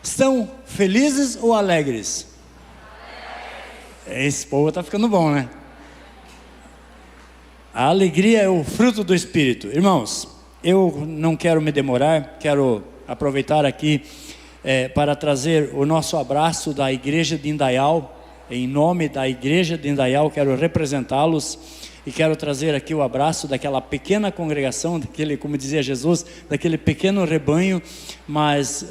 Estão felizes ou alegres? Esse povo está ficando bom, né? A alegria é o fruto do Espírito. Irmãos, eu não quero me demorar, quero aproveitar aqui para trazer o nosso abraço da igreja de Indaial. Em nome da igreja de Indaial, quero representá-los e quero trazer aqui o abraço daquela pequena congregação, daquele, como dizia Jesus, daquele pequeno rebanho, mas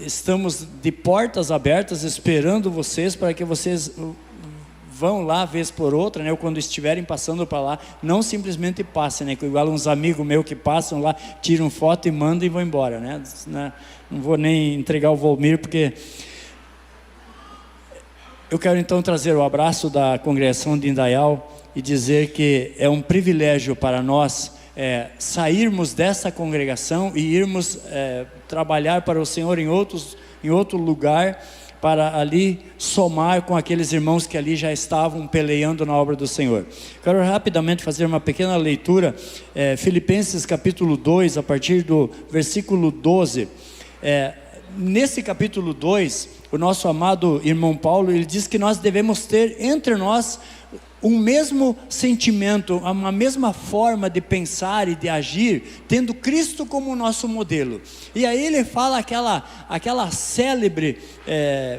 estamos de portas abertas esperando vocês, para que vocês vão lá vez por outra, né, ou quando estiverem passando para lá, não simplesmente passem, né, igual uns amigos meus que passam lá, tiram foto e mandam e vão embora, né? Não vou nem entregar o Volmir, porque eu quero então trazer o abraço da congregação de Indaial e dizer que é um privilégio para nós sairmos dessa congregação e irmos trabalhar para o Senhor em outro lugar, para ali somar com aqueles irmãos que ali já estavam peleando na obra do Senhor. Quero rapidamente fazer uma pequena leitura, Filipenses capítulo 2, a partir do versículo 12. Nesse capítulo 2, o nosso amado irmão Paulo, ele diz que nós devemos ter entre nós um mesmo sentimento, uma mesma forma de pensar e de agir, tendo Cristo como nosso modelo. E aí ele fala aquela célebre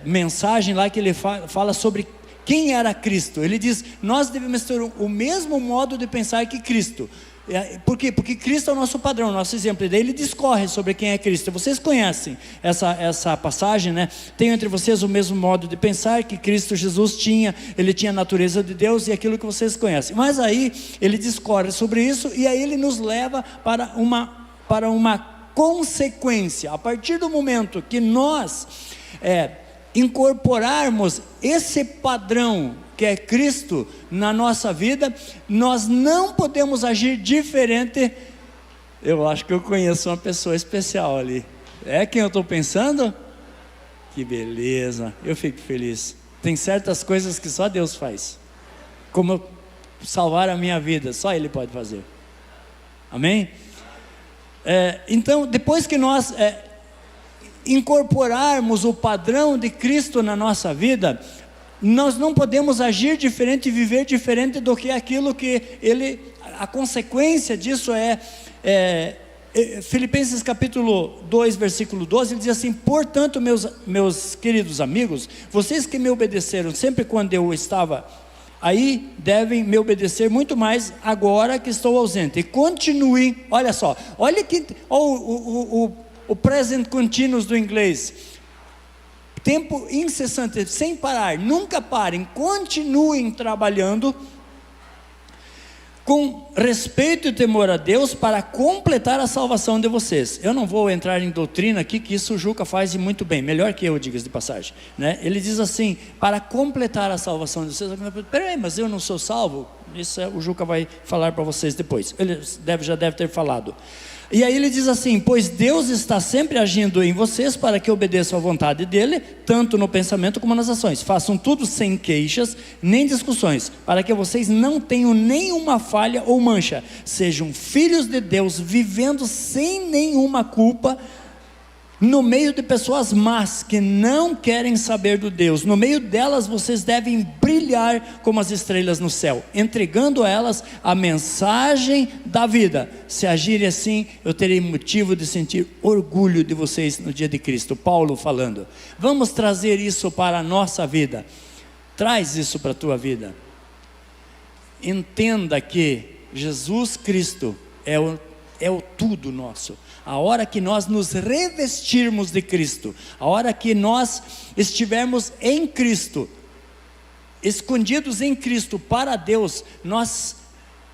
mensagem lá, que ele fala sobre quem era Cristo. Ele diz: nós devemos ter o mesmo modo de pensar que Cristo. Por quê? Porque Cristo é o nosso padrão, o nosso exemplo. E daí ele discorre sobre quem é Cristo. Vocês conhecem essa passagem, né? Tenho entre vocês o mesmo modo de pensar que Cristo Jesus tinha. Ele tinha a natureza de Deus e aquilo que vocês conhecem. Mas aí ele discorre sobre isso, e aí ele nos leva para uma consequência. A partir do momento que nós incorporarmos esse padrão que é Cristo na nossa vida, nós não podemos agir diferente. Eu acho que eu conheço uma pessoa especial ali. É quem eu estou pensando? Que beleza, eu fico feliz. Tem certas coisas que só Deus faz, como salvar a minha vida, só Ele pode fazer. Amém? Então, depois que nós incorporarmos o padrão de Cristo na nossa vida, nós não podemos agir diferente e viver diferente do que aquilo que a consequência disso Filipenses capítulo 2, versículo 12, ele diz assim: portanto, meus queridos amigos, vocês que me obedeceram sempre quando eu estava aí, devem me obedecer muito mais agora que estou ausente, e continuem. Olha só, olha que o present continuous do inglês, tempo incessante, sem parar, nunca parem, continuem trabalhando com respeito e temor a Deus para completar a salvação de vocês. Eu não vou entrar em doutrina aqui, que isso o Juca faz muito bem, melhor que eu, diga-se de passagem, né? Ele diz assim: para completar a salvação de vocês. Peraí, mas eu não sou salvo? Isso o Juca vai falar para vocês depois, ele já deve ter falado. E aí ele diz assim: pois Deus está sempre agindo em vocês para que obedeçam à vontade dele, tanto no pensamento como nas ações. Façam tudo sem queixas nem discussões, para que vocês não tenham nenhuma falha ou mancha. Sejam filhos de Deus, vivendo sem nenhuma culpa, no meio de pessoas más, que não querem saber do Deus. No meio delas vocês devem brilhar como as estrelas no céu, entregando a elas a mensagem da vida. Se agirem assim, eu terei motivo de sentir orgulho de vocês no dia de Cristo. Paulo falando. Vamos trazer isso para a nossa vida. Traz isso para a tua vida. Entenda que Jesus Cristo é o tudo nosso. A hora que nós nos revestirmos de Cristo, a hora que nós estivermos em Cristo, escondidos em Cristo para Deus,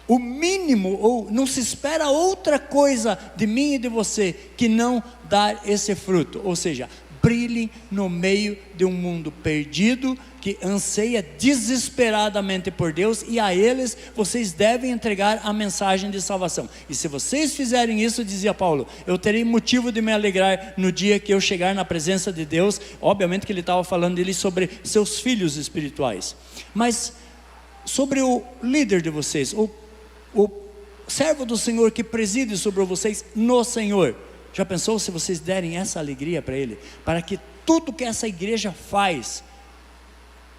o mínimo, ou não se espera outra coisa de mim e de você, que não dar esse fruto. Ou seja, brilhem no meio de um mundo perdido, que anseia desesperadamente por Deus, e a eles vocês devem entregar a mensagem de salvação. E se vocês fizerem isso, dizia Paulo, eu terei motivo de me alegrar no dia que eu chegar na presença de Deus. Obviamente que ele estava falando dele sobre seus filhos espirituais, mas sobre o líder de vocês, o servo do Senhor que preside sobre vocês no Senhor. Já pensou se vocês derem essa alegria para Ele? Para que tudo que essa igreja faz,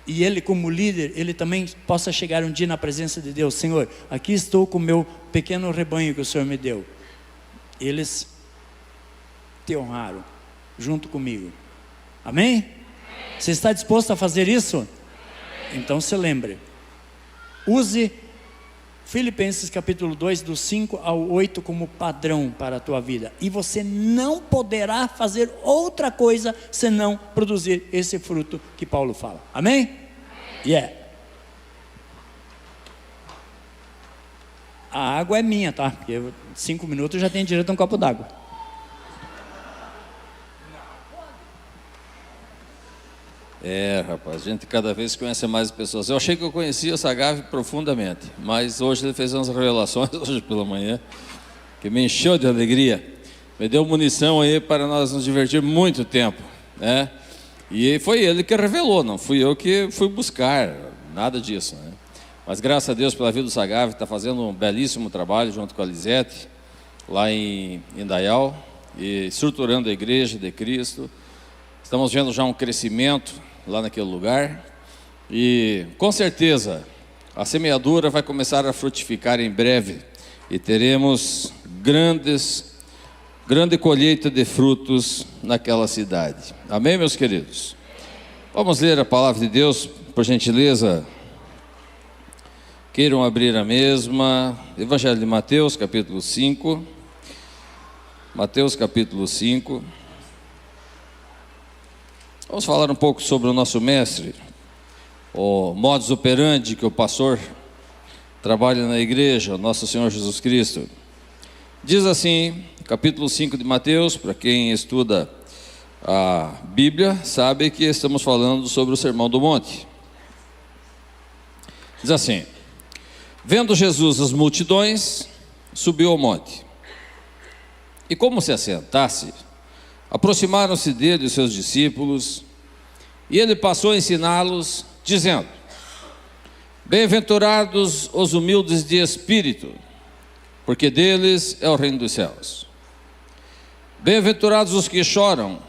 e Ele como líder, Ele também possa chegar um dia na presença de Deus. Senhor, aqui estou com o meu pequeno rebanho que o Senhor me deu. Eles te honraram junto comigo. Amém? Você está disposto a fazer isso? Então se lembre. Use Filipenses capítulo 2, do 5 ao 8 como padrão para a tua vida. E você não poderá fazer outra coisa senão produzir esse fruto que Paulo fala. Amém? Yeah. A água é minha, tá? Porque 5 minutos eu já tenho direito a um copo d'água. Rapaz, a gente cada vez conhece mais pessoas. Eu achei que eu conhecia o Sagave profundamente, mas hoje ele fez umas revelações, hoje pela manhã, que me encheu de alegria, me deu munição aí para nós nos divertir muito tempo, né? E foi ele que revelou, não fui eu que fui buscar, nada disso, né? Mas graças a Deus pela vida do Sagave, está fazendo um belíssimo trabalho junto com a Lisete, lá em Indaial, e estruturando a igreja de Cristo. Estamos vendo já um crescimento lá naquele lugar, e com certeza a semeadura vai começar a frutificar em breve, e teremos grande colheita de frutos naquela cidade. Amém, meus queridos? Vamos ler a palavra de Deus, por gentileza. Queiram abrir a mesma, Evangelho de Mateus, capítulo 5. Mateus, capítulo 5. Vamos falar um pouco sobre o nosso mestre, o modus operandi que o pastor trabalha na igreja, o nosso Senhor Jesus Cristo. Diz assim, capítulo 5 de Mateus, para quem estuda a Bíblia, sabe que estamos falando sobre o Sermão do Monte. Diz assim: vendo Jesus as multidões, subiu ao monte, e como se assentasse, aproximaram-se dele os seus discípulos, e ele passou a ensiná-los, dizendo: bem-aventurados os humildes de espírito, porque deles é o reino dos céus. Bem-aventurados os que choram,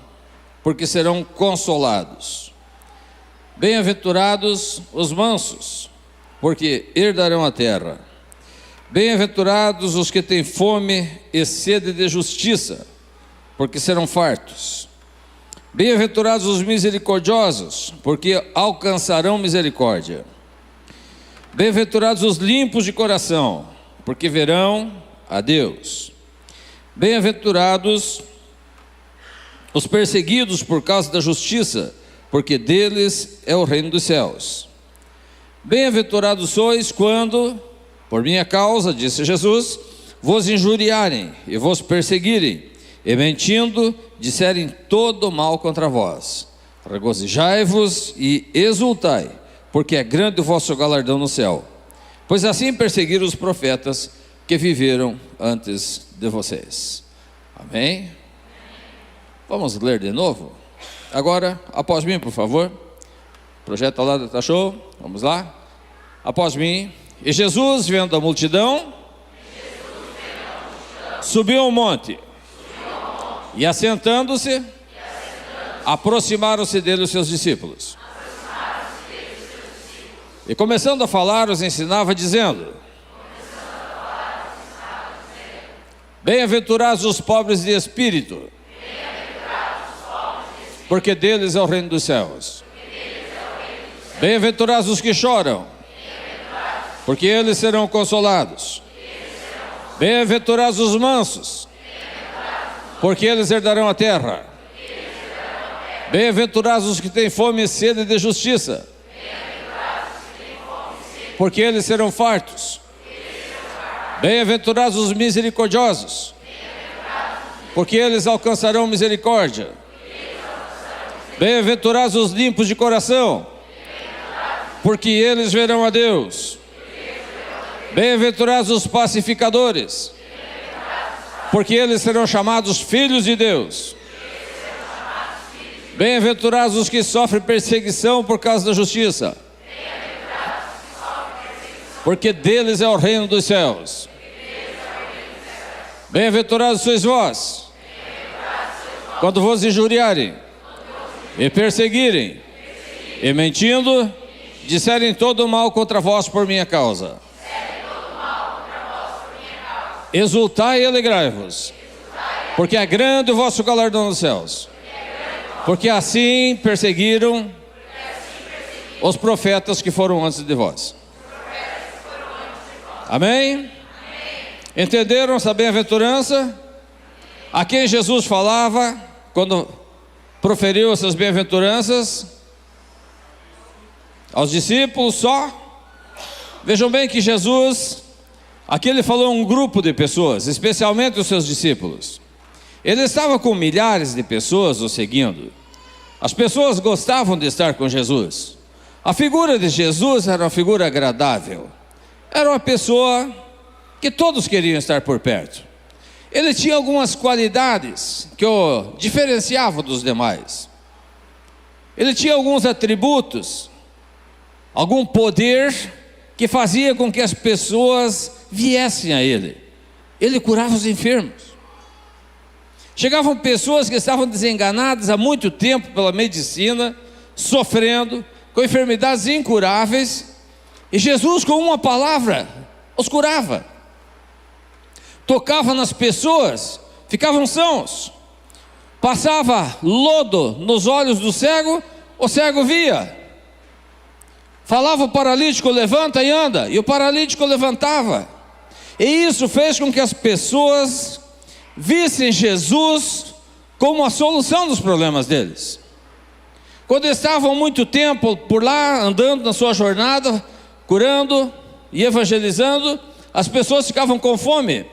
porque serão consolados. Bem-aventurados os mansos, porque herdarão a terra. Bem-aventurados os que têm fome e sede de justiça, porque serão fartos. Bem-aventurados os misericordiosos, porque alcançarão misericórdia. Bem-aventurados os limpos de coração, porque verão a Deus. Bem-aventurados os perseguidos por causa da justiça, porque deles é o reino dos céus. Bem-aventurados sois quando, por minha causa, disse Jesus, vos injuriarem e vos perseguirem, e mentindo, disserem todo mal contra vós. Regozijai-vos e exultai, porque é grande o vosso galardão no céu. Pois assim perseguiram os profetas que viveram antes de vocês. Amém? Vamos ler de novo? Agora, após mim, por favor. Projeta lá, tá show? Vamos lá? Após mim. E Jesus, vendo a multidão, subiu ao monte. E assentando-se, aproximaram-se dele os seus discípulos. E começando a falar, os ensinava, dizendo: bem-aventurados os pobres de espírito, porque deles é o reino dos céus. Bem-aventurados os que choram, porque eles serão consolados. Bem-aventurados os mansos, porque eles herdarão a terra. Bem-aventurados os que têm fome e sede de justiça, porque eles serão fartos. Bem-aventurados os misericordiosos, porque eles alcançarão misericórdia. Bem-aventurados os limpos de coração, porque eles verão a Deus. Bem-aventurados os pacificadores, porque eles serão chamados filhos de Deus. Bem-aventurados os que sofrem perseguição por causa da justiça, porque deles é o reino dos céus. Bem-aventurados sois vós, quando vos injuriarem e perseguirem e mentindo disserem todo o mal contra vós por minha causa. Exultai e alegrai-vos, porque é grande o vosso galardão nos céus. Porque assim perseguiram os profetas que foram antes de vós. Amém? Entenderam essa bem-aventurança? A quem Jesus falava quando proferiu essas bem-aventuranças? Aos discípulos só? Vejam bem que Jesus, aqui ele falou a um grupo de pessoas, especialmente os seus discípulos. Ele estava com milhares de pessoas o seguindo. As pessoas gostavam de estar com Jesus. A figura de Jesus era uma figura agradável. Era uma pessoa que todos queriam estar por perto. Ele tinha algumas qualidades que o diferenciavam dos demais. Ele tinha alguns atributos, algum poder que fazia com que as pessoas viessem a ele. Ele curava os enfermos. Chegavam pessoas que estavam desenganadas há muito tempo pela medicina, sofrendo, com enfermidades incuráveis, e Jesus com uma palavra os curava. Tocava nas pessoas, ficavam sãos. Passava lodo nos olhos do cego, o cego via. Falava o paralítico, levanta e anda, e o paralítico levantava. E isso fez com que as pessoas vissem Jesus como a solução dos problemas deles. Quando estavam muito tempo por lá, andando na sua jornada, curando e evangelizando, as pessoas ficavam com fome.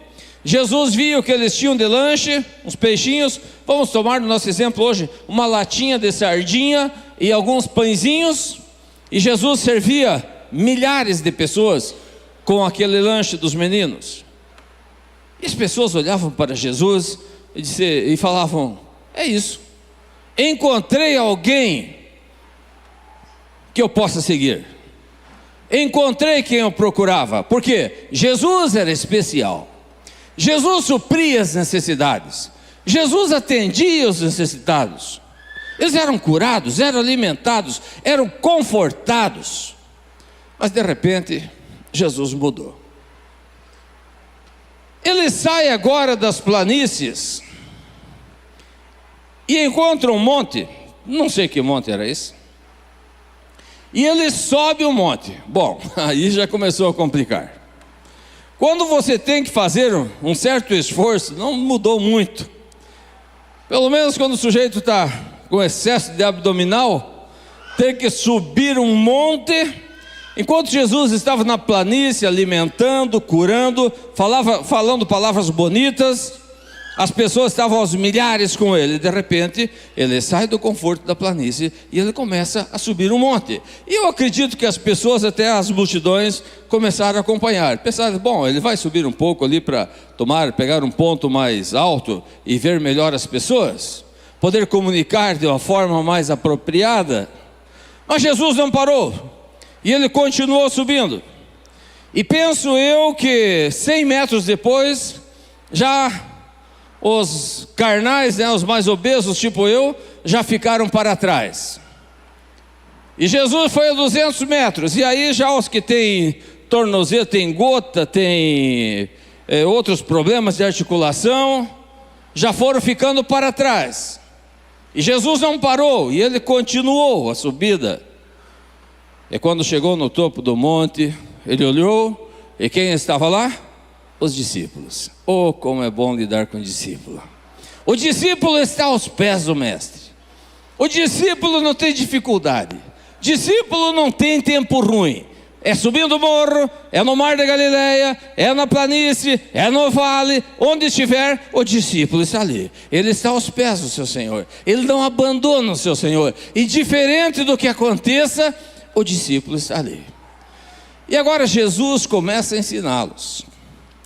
Jesus via o que eles tinham de lanche, uns peixinhos. Vamos tomar no nosso exemplo hoje uma latinha de sardinha e alguns pãezinhos. E Jesus servia milhares de pessoas com aquele lanche dos meninos. E as pessoas olhavam para Jesus e falavam: é isso, encontrei alguém que eu possa seguir. Encontrei quem eu procurava. Porque Jesus era especial. Jesus supria as necessidades. Jesus atendia os necessitados. Eles eram curados, eram alimentados, eram confortados. Mas de repente, Jesus mudou. Ele sai agora das planícies e encontra um monte, não sei que monte era esse, e ele sobe o monte. Bom, aí já começou a complicar. Quando você tem que fazer um certo esforço, não mudou muito. Pelo menos quando o sujeito está com excesso de abdominal, ter que subir um monte. Enquanto Jesus estava na planície, alimentando, curando, falando palavras bonitas, as pessoas estavam aos milhares com ele. De repente, ele sai do conforto da planície e ele começa a subir um monte. E eu acredito que as pessoas, até as multidões, começaram a acompanhar. Pensaram: bom, ele vai subir um pouco ali para pegar um ponto mais alto e ver melhor as pessoas, poder comunicar de uma forma mais apropriada. Mas Jesus não parou. E ele continuou subindo. E penso eu que 100 metros depois, já os carnais, os mais obesos, tipo eu, já ficaram para trás. E Jesus foi a 200 metros. E aí já os que têm tornozelo, tem gota, tem outros problemas de articulação, já foram ficando para trás. E Jesus não parou, e ele continuou a subida. E quando chegou no topo do monte, ele olhou, e quem estava lá? Os discípulos. Oh, como é bom lidar com o discípulo. O discípulo está aos pés do mestre. O discípulo não tem dificuldade. Discípulo não tem tempo ruim. É subindo o morro, é no mar da Galileia, é na planície, é no vale, onde estiver, o discípulo está ali. Ele está aos pés do seu Senhor. Ele não abandona o seu Senhor. E diferente do que aconteça, o discípulo está ali. E agora Jesus começa a ensiná-los.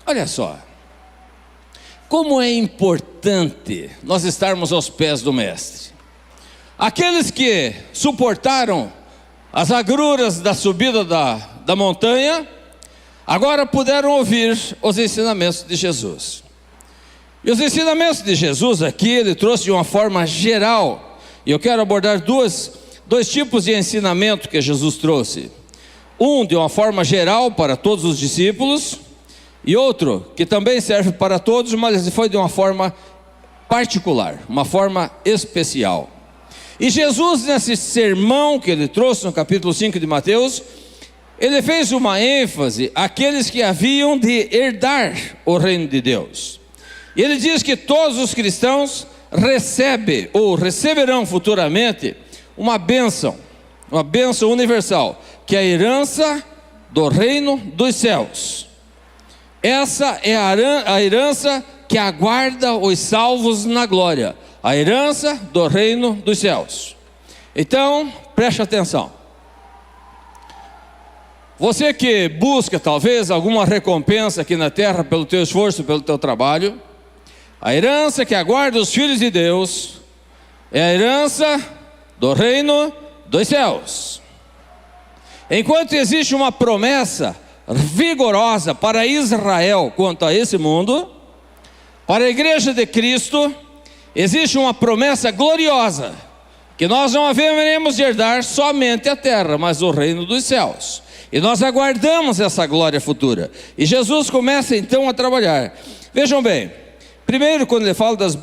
Olha só, como é importante nós estarmos aos pés do mestre. Aqueles que suportaram as agruras da subida da montanha, agora puderam ouvir os ensinamentos de Jesus. E os ensinamentos de Jesus aqui, ele trouxe de uma forma geral. E eu quero abordar dois tipos de ensinamento que Jesus trouxe. Um de uma forma geral para todos os discípulos, e outro que também serve para todos, mas foi de uma forma particular, uma forma especial. E Jesus, nesse sermão que ele trouxe no capítulo 5 de Mateus, ele fez uma ênfase àqueles que haviam de herdar o reino de Deus. E ele diz que todos os cristãos recebem ou receberão futuramente uma bênção universal, que é a herança do reino dos céus. Essa é a herança que aguarda os salvos na glória, a herança do reino dos céus. Então, preste atenção. Você que busca talvez alguma recompensa aqui na terra pelo teu esforço, pelo teu trabalho, a herança que aguarda os filhos de Deus é a herança do reino dos céus. Enquanto existe uma promessa vigorosa para Israel quanto a esse mundo, para a igreja de Cristo existe uma promessa gloriosa, que nós não haveremos de herdar somente a terra, mas o reino dos céus. E nós aguardamos essa glória futura. E Jesus começa então a trabalhar. Vejam bem, primeiro, quando ele fala das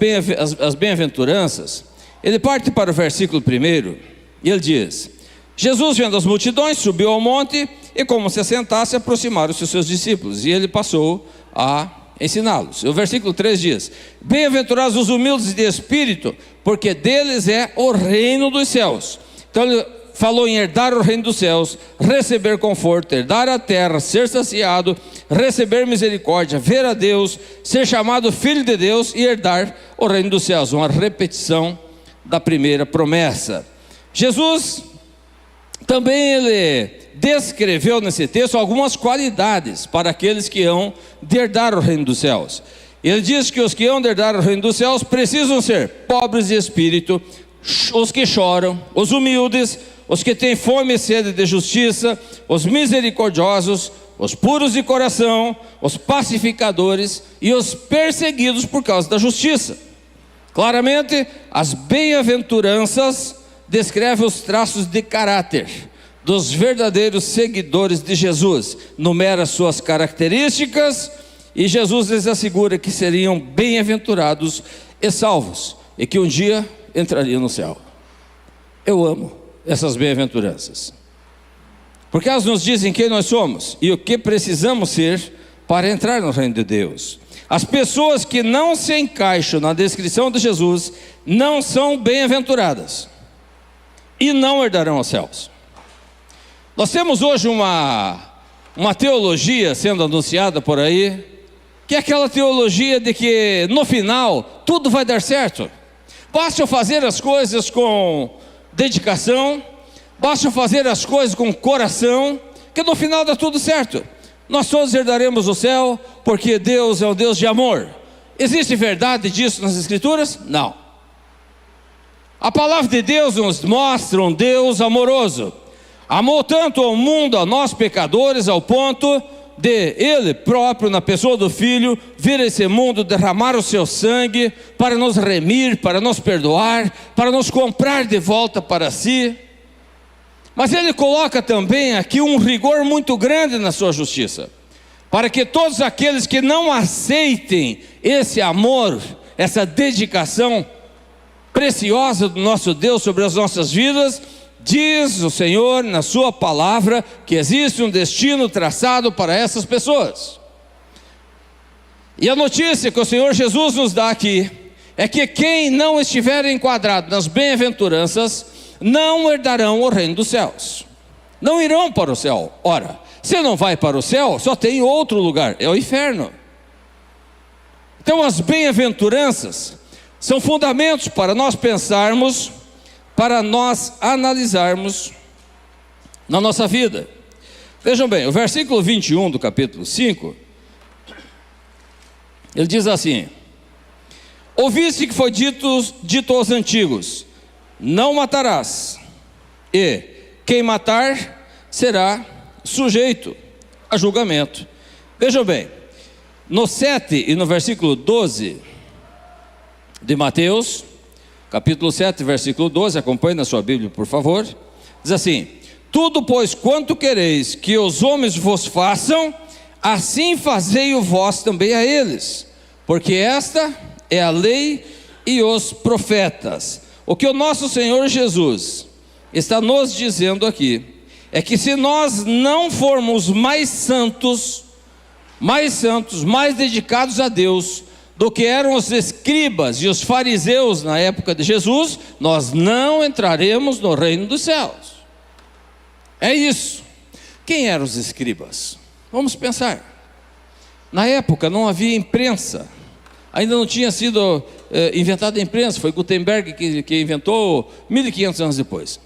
bem-aventuranças, ele parte para o versículo 1, e ele diz: Jesus, vendo as multidões, subiu ao monte, e como se assentasse, aproximaram-se os seus discípulos, e ele passou a ensiná-los. O versículo 3 diz: bem-aventurados os humildes de espírito, porque deles é o reino dos céus. Então ele falou em herdar o reino dos céus, receber conforto, herdar a terra, ser saciado, receber misericórdia, ver a Deus, ser chamado filho de Deus e herdar o reino dos céus. Uma repetição da primeira promessa. Jesus também ele descreveu nesse texto algumas qualidades para aqueles que hão de herdar o reino dos céus. Ele diz que os que hão de herdar o reino dos céus precisam ser pobres de espírito, os que choram, os humildes, os que têm fome e sede de justiça, os misericordiosos, os puros de coração, os pacificadores e os perseguidos por causa da justiça. Claramente, as bem-aventuranças descrevem os traços de caráter dos verdadeiros seguidores de Jesus, numera suas características, e Jesus lhes assegura que seriam bem-aventurados e salvos, e que um dia entrariam no céu. Eu amo essas bem-aventuranças, porque elas nos dizem quem nós somos e o que precisamos ser para entrar no reino de Deus. As pessoas que não se encaixam na descrição de Jesus não são bem-aventuradas e não herdarão os céus. Nós temos hoje uma teologia sendo anunciada por aí, que é aquela teologia de que no final tudo vai dar certo. Basta eu fazer as coisas com dedicação, basta eu fazer as coisas com coração, que no final dá tudo certo. Nós todos herdaremos o céu, porque Deus é um Deus de amor. Existe verdade disso nas Escrituras? Não. A palavra de Deus nos mostra um Deus amoroso. Amou tanto ao mundo, a nós pecadores, ao ponto de Ele próprio, na pessoa do Filho, vir a esse mundo, derramar o seu sangue para nos remir, para nos perdoar, para nos comprar de volta para si. Mas Ele coloca também aqui um rigor muito grande na sua justiça, para que todos aqueles que não aceitem esse amor, essa dedicação preciosa do nosso Deus sobre as nossas vidas, diz o Senhor na sua palavra que existe um destino traçado para essas pessoas. E a notícia que o Senhor Jesus nos dá aqui é que quem não estiver enquadrado nas bem-aventuranças não herdarão o reino dos céus, não irão para o céu. Ora, se não vai para o céu, só tem outro lugar, é o inferno. Então as bem-aventuranças são fundamentos para nós pensarmos, para nós analisarmos na nossa vida. Vejam bem, o versículo 21 do capítulo 5, ele diz assim: ouviste que foi dito aos antigos, não matarás, e quem matar será sujeito a julgamento. Vejam bem, no 7 e no versículo 12, de Mateus, capítulo 7, versículo 12, acompanhe na sua Bíblia, por favor. Diz assim: tudo, pois, quanto quereis que os homens vos façam, assim fazei-o vós também a eles, porque esta é a lei e os profetas. O que o nosso Senhor Jesus está nos dizendo aqui é que se nós não formos mais santos, mais dedicados a Deus do que eram os escribas e os fariseus na época de Jesus, nós não entraremos no reino dos céus. É isso. Quem eram os escribas? Vamos pensar. Na época não havia imprensa, ainda não tinha sido inventada a imprensa, foi Gutenberg que inventou 1500 anos depois.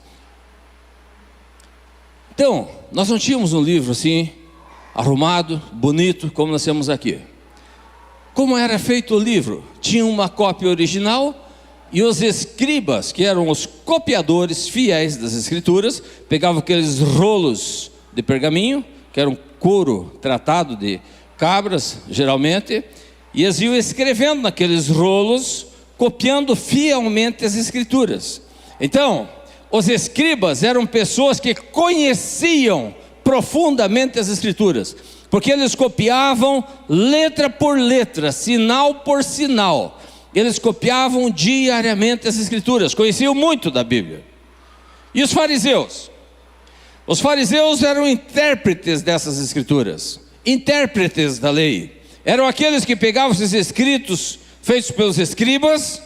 Então, nós não tínhamos um livro assim, arrumado, bonito, como nós temos aqui. Como era feito o livro? Tinha uma cópia original, e os escribas, que eram os copiadores fiéis das escrituras, pegavam aqueles rolos de pergaminho, que era um couro tratado de cabras, geralmente, e eles iam escrevendo naqueles rolos, copiando fielmente as escrituras. Então, os escribas eram pessoas que conheciam profundamente as escrituras, porque eles copiavam letra por letra, sinal por sinal. Eles copiavam diariamente as escrituras, conheciam muito da Bíblia. E os fariseus? Os fariseus eram intérpretes dessas escrituras, intérpretes da lei. Eram aqueles que pegavam esses escritos feitos pelos escribas,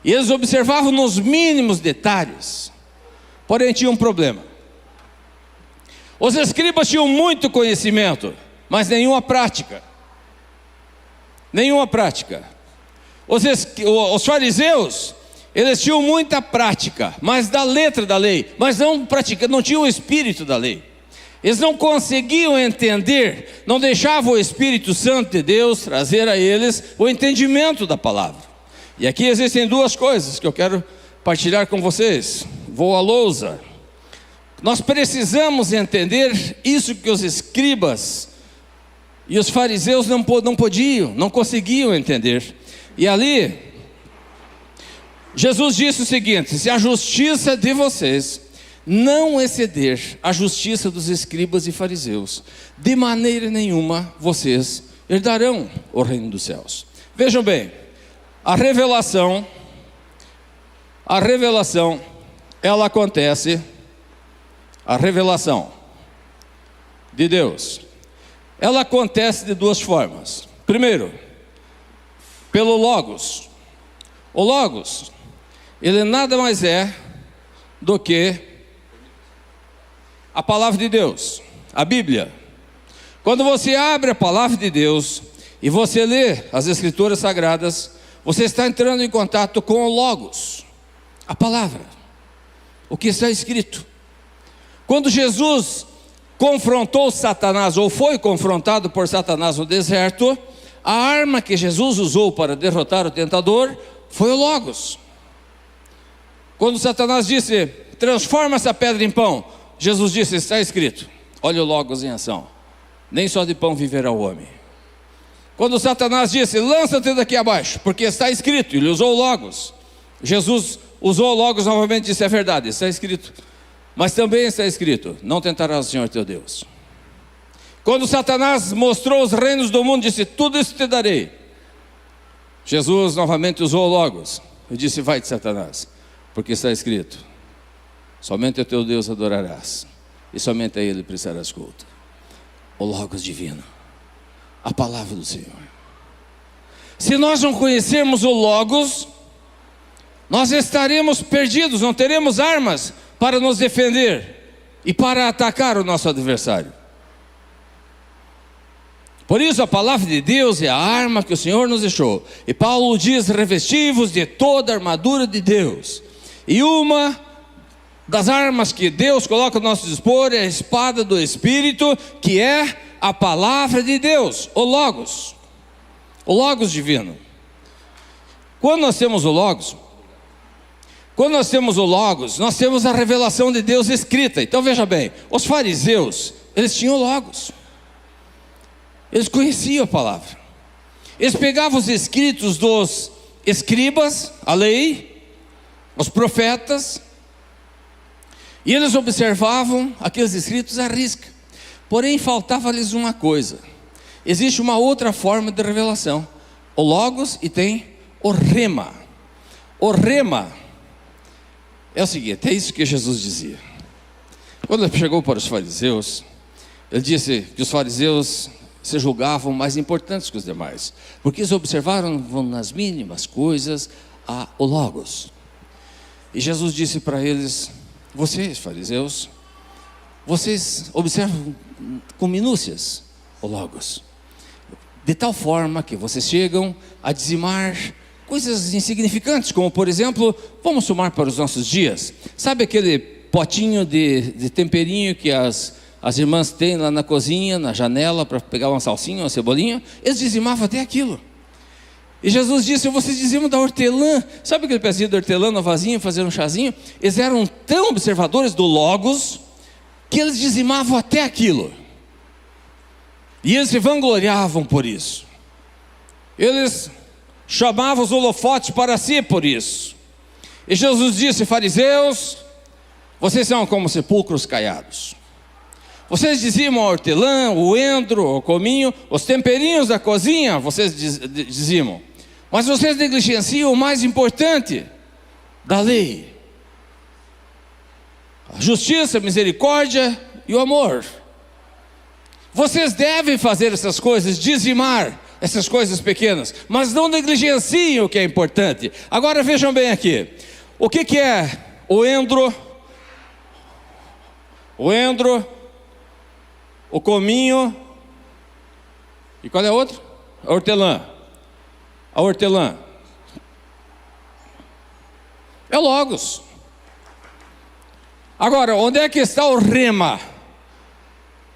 e eles observavam nos mínimos detalhes. Porém, tinha um problema. Os escribas tinham muito conhecimento, mas nenhuma prática. Nenhuma prática. Os fariseus, eles tinham muita prática, mas da letra da lei, mas não tinham o espírito da lei. Eles não conseguiam entender, não deixavam o Espírito Santo de Deus trazer a eles o entendimento da palavra. E aqui existem duas coisas que eu quero partilhar com vocês. Vou à lousa. Nós precisamos entender isso que os escribas e os fariseus não podiam, não conseguiam entender. E ali, Jesus disse o seguinte: se a justiça de vocês não exceder a justiça dos escribas e fariseus, de maneira nenhuma vocês herdarão o reino dos céus. Vejam bem, a revelação, ela acontece, a revelação de Deus, ela acontece de duas formas. Primeiro, pelo Logos. O Logos, ele nada mais é do que a palavra de Deus, a Bíblia. Quando você abre a palavra de Deus e você lê as Escrituras Sagradas, você está entrando em contato com o Logos, a palavra, o que está escrito. Quando Jesus confrontou Satanás, ou foi confrontado por Satanás no deserto, a arma que Jesus usou para derrotar o tentador foi o Logos. Quando Satanás disse: transforma essa pedra em pão, Jesus disse: está escrito. Olha o Logos em ação: nem só de pão viverá o homem. Quando Satanás disse: lança-te daqui abaixo, porque está escrito, ele usou o Logos. Jesus usou o Logos novamente e disse: é verdade, está escrito. Mas também está escrito: não tentarás o Senhor teu Deus. Quando Satanás mostrou os reinos do mundo, disse: tudo isso te darei. Jesus novamente usou o Logos e disse: vai-te, Satanás, porque está escrito: somente o teu Deus adorarás, e somente a Ele prestarás culto. O Logos divino, a palavra do Senhor. Se nós não conhecermos o Logos, nós estaremos perdidos, não teremos armas para nos defender e para atacar o nosso adversário. Por isso a palavra de Deus é a arma que o Senhor nos deixou. E Paulo diz: revesti-vos de toda a armadura de Deus. E uma das armas que Deus coloca ao nosso dispor é a espada do Espírito, que é a palavra de Deus, o Logos divino. Quando nós temos o Logos, nós temos a revelação de Deus escrita. Então veja bem, os fariseus, eles tinham o Logos, eles conheciam a palavra, eles pegavam os escritos dos escribas, a lei, os profetas, e eles observavam aqueles escritos à risca. Porém, faltava-lhes uma coisa. Existe uma outra forma de revelação: o Logos, e tem o Rema. O Rema é o seguinte, é isso que Jesus dizia. Quando ele chegou para os fariseus, ele disse que os fariseus se julgavam mais importantes que os demais, porque eles observaram nas mínimas coisas o Logos. E Jesus disse para eles: vocês, fariseus, vocês observam com minúcias o Logos, de tal forma que vocês chegam a dizimar coisas insignificantes, como por exemplo, vamos somar para os nossos dias, sabe aquele potinho de temperinho que as irmãs têm lá na cozinha, na janela, para pegar uma salsinha, uma cebolinha? Eles dizimavam até aquilo. E Jesus disse: vocês dizimam da hortelã, sabe aquele pezinho de hortelã no vasinho, fazer um chazinho? Eles eram tão observadores do Logos, que eles dizimavam até aquilo, e eles se vangloriavam por isso. Eles chamavam os holofotes para si por isso. E Jesus disse: fariseus, vocês são como sepulcros caiados. Vocês dizimam a hortelã, o endro, o cominho, os temperinhos da cozinha, vocês dizimam, mas vocês negligenciam o mais importante da lei: a justiça, a misericórdia e o amor. Vocês devem fazer essas coisas, dizimar essas coisas pequenas, mas não negligenciem o que é importante. Agora vejam bem aqui, o que é o endro, o cominho, e qual é a outra? A hortelã. A hortelã é o Logos. Agora, onde é que está o Rema?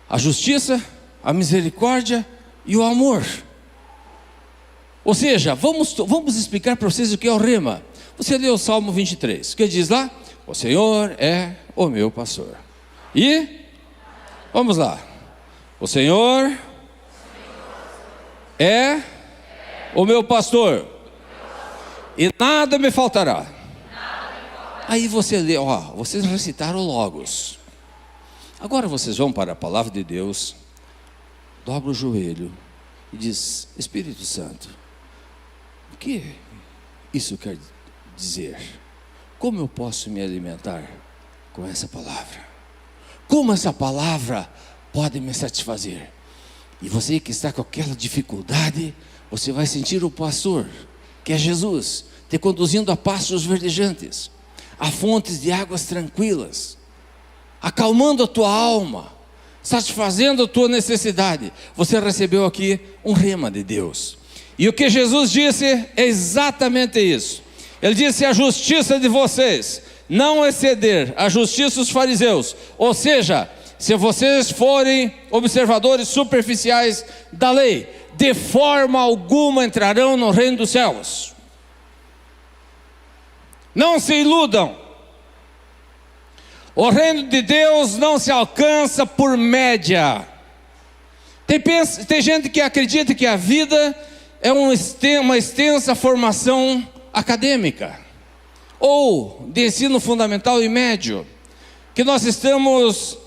A justiça, a misericórdia e o amor. Ou seja, vamos explicar para vocês o que é o Rema. Você lê o Salmo 23, que diz lá: o Senhor é o meu pastor. E, vamos lá, o Senhor é o meu pastor, e nada me faltará. Aí você lê, vocês recitaram Logos. Agora vocês vão para a palavra de Deus, dobra o joelho e diz: Espírito Santo, o que isso quer dizer? Como eu posso me alimentar com essa palavra? Como essa palavra pode me satisfazer? E você que está com aquela dificuldade, você vai sentir o pastor, que é Jesus, te conduzindo a pastos verdejantes, a fontes de águas tranquilas, acalmando a tua alma, satisfazendo a tua necessidade. Você recebeu aqui um rema de Deus. E o que Jesus disse é exatamente isso. Ele disse: a justiça de vocês não exceder a justiça dos fariseus. Ou seja, se vocês forem observadores superficiais da lei, de forma alguma entrarão no reino dos céus. Não se iludam. O reino de Deus não se alcança por média. Tem gente que acredita que a vida é uma extensa formação acadêmica, ou de ensino fundamental e médio, que nós estamos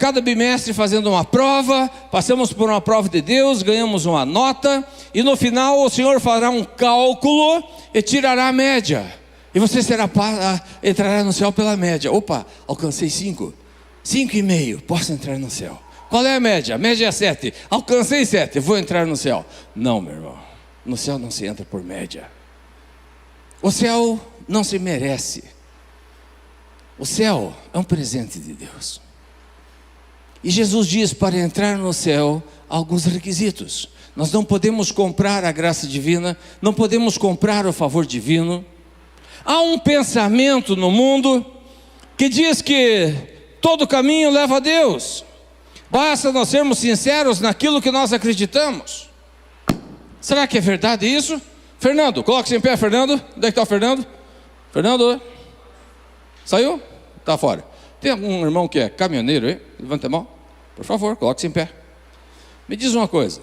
cada bimestre fazendo uma prova, passamos por uma prova de Deus, ganhamos uma nota, e no final o Senhor fará um cálculo e tirará a média, e você entrará no céu pela média. Opa, alcancei 5,5, posso entrar no céu. Qual é a média? A média é 7, alcancei 7, vou entrar no céu. Não, meu irmão, no céu não se entra por média. O céu não se merece. O céu é um presente de Deus. E Jesus diz: para entrar no céu, há alguns requisitos. Nós não podemos comprar a graça divina, não podemos comprar o favor divino. Há um pensamento no mundo que diz que todo caminho leva a Deus. Basta nós sermos sinceros naquilo que nós acreditamos. Será que é verdade isso? Fernando, coloque-se em pé, Fernando. Onde é que está o Fernando? Fernando? Saiu? Está fora. Tem algum irmão que é caminhoneiro aí? Levanta a mão. Por favor, coloque-se em pé. Me diz uma coisa.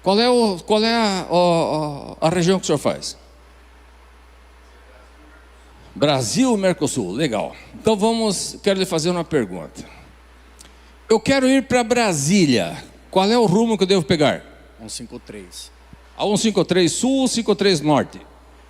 Qual é a região que o senhor faz? Brasil, Mercosul, legal. Então quero lhe fazer uma pergunta. Eu quero ir para Brasília. Qual é o rumo que eu devo pegar? 153. A 153 Sul ou 153 Norte?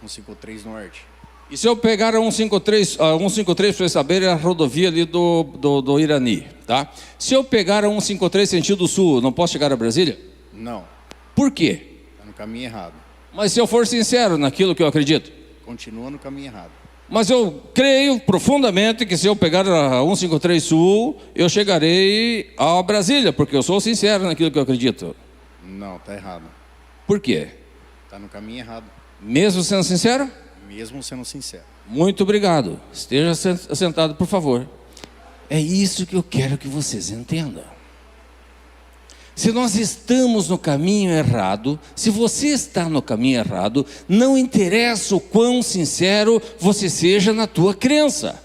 153 Norte. E se eu pegar a 153, para vocês saberem, é a rodovia ali do Irani, tá? Se eu pegar a 153 sentido Sul, não posso chegar a Brasília? Não. Por quê? Está no caminho errado. Mas se eu for sincero naquilo que eu acredito? Continua no caminho errado. Mas eu creio profundamente que se eu pegar a 153 Sul, eu chegarei a Brasília, porque eu sou sincero naquilo que eu acredito. Não, está errado. Por quê? Está no caminho errado. Mesmo sendo sincero? Mesmo sendo sincero. Muito obrigado. Esteja sentado, por favor. É isso que eu quero que vocês entendam. Se nós estamos no caminho errado, se você está no caminho errado, não interessa o quão sincero você seja na tua crença.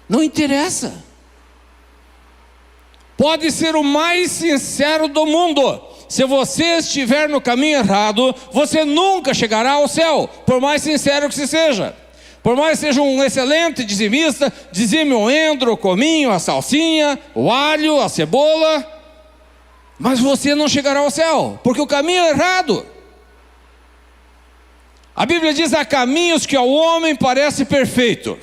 Não interessa. Pode ser o mais sincero do mundo. Se você estiver no caminho errado, você nunca chegará ao céu, por mais sincero que você seja. Por mais que seja um excelente dizimista, dizime o endro, o cominho, a salsinha, o alho, a cebola, mas você não chegará ao céu, porque o caminho é errado. A Bíblia diz: há caminhos que ao homem parece perfeito,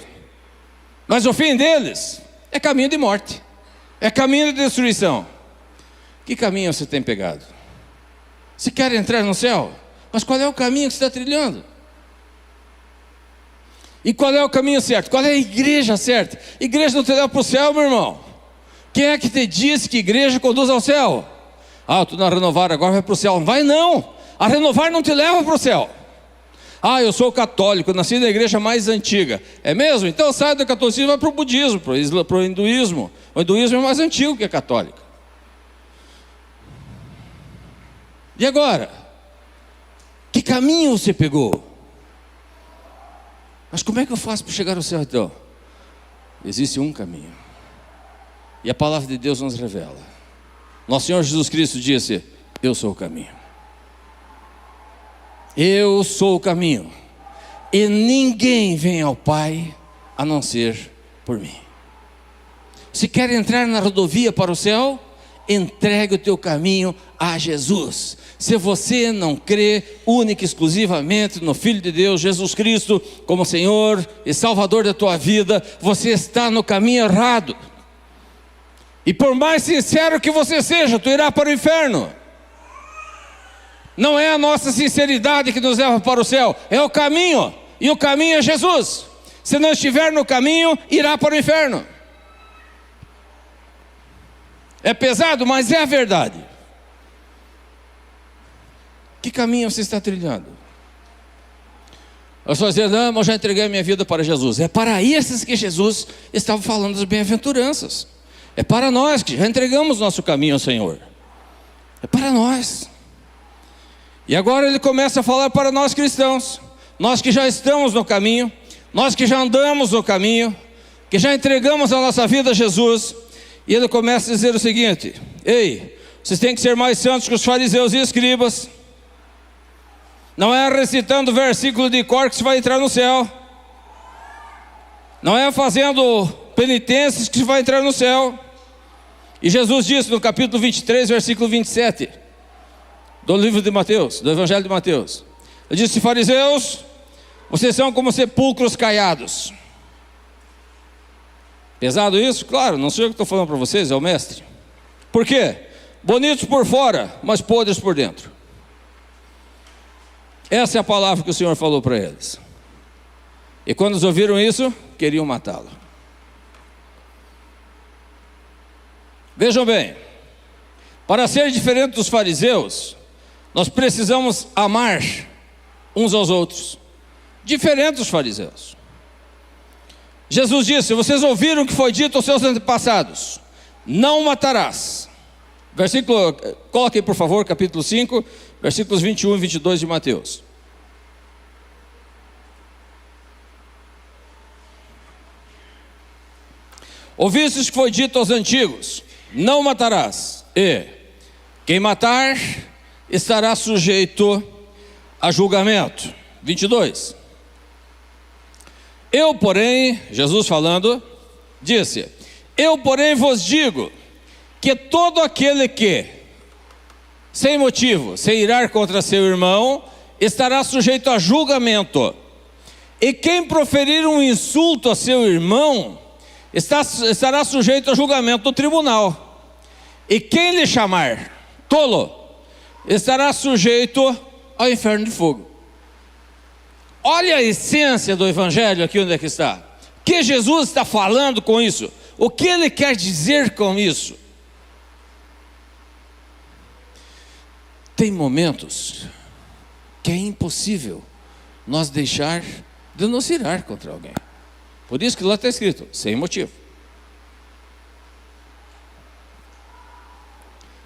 mas o fim deles é caminho de morte, é caminho de destruição. Que caminho você tem pegado? Você quer entrar no céu? Mas qual é o caminho que você está trilhando? E qual é o caminho certo? Qual é a igreja certa? Igreja não te leva para o céu, meu irmão. Quem é que te disse que igreja conduz ao céu? Ah, tu na Renovar agora vai para o céu. Não vai não. A Renovar não te leva para o céu. Ah, eu sou católico, nasci na igreja mais antiga. É mesmo? Então sai do catolicismo e vai para o budismo, para o hinduísmo. O hinduísmo é mais antigo que a católica. E agora? Que caminho você pegou? Mas como é que eu faço para chegar ao céu então? Existe um caminho. E a palavra de Deus nos revela. Nosso Senhor Jesus Cristo disse: eu sou o caminho. Eu sou o caminho. E ninguém vem ao Pai a não ser por mim. Se quer entrar na rodovia para o céu, entregue o teu caminho a Jesus. Se você não crê única e exclusivamente no Filho de Deus, Jesus Cristo, como Senhor e Salvador da tua vida, você está no caminho errado. E por mais sincero que você seja, tu irá para o inferno. Não é a nossa sinceridade que nos leva para o céu, é o caminho, e o caminho é Jesus. Se não estiver no caminho, irá para o inferno. É pesado, mas é a verdade. Que caminho você está trilhando? Eu estou dizendo: não, mas já entreguei a minha vida para Jesus. É para esses que Jesus estava falando das bem-aventuranças. É para nós que já entregamos nosso caminho ao Senhor. É para nós. E agora ele começa a falar para nós cristãos, nós que já estamos no caminho, nós que já andamos no caminho, que já entregamos a nossa vida a Jesus. E ele começa a dizer o seguinte: ei, vocês têm que ser mais santos que os fariseus e escribas. Não é recitando versículo de cor que você vai entrar no céu. Não é fazendo penitências que você vai entrar no céu. E Jesus disse no capítulo 23, versículo 27 do livro de Mateus, do Evangelho de Mateus. Ele disse: fariseus, vocês são como sepulcros caiados. Pesado isso? Claro, não sou eu que estou falando para vocês, é o mestre. Por quê? Bonitos por fora, mas podres por dentro. Essa é a palavra que o Senhor falou para eles. E quando eles ouviram isso, queriam matá-lo. Vejam bem, para ser diferente dos fariseus, nós precisamos amar uns aos outros, diferente dos fariseus. Jesus disse: vocês ouviram o que foi dito aos seus antepassados: não matarás. Versículo, coloque aí por favor, capítulo 5, versículos 21 e 22 de Mateus. Ouvistes que foi dito aos antigos: não matarás, e quem matar estará sujeito a julgamento. 22. Eu, porém, Jesus falando, disse: eu, porém, vos digo que todo aquele que, sem motivo, se irar contra seu irmão, estará sujeito a julgamento. E quem proferir um insulto a seu irmão, estará sujeito a julgamento do tribunal. E quem lhe chamar tolo, estará sujeito ao inferno de fogo. Olha a essência do evangelho aqui, onde é que está. O que Jesus está falando com isso? O que ele quer dizer com isso? Tem momentos que é impossível nós deixar de nos irar contra alguém. Por isso que lá está escrito, sem motivo.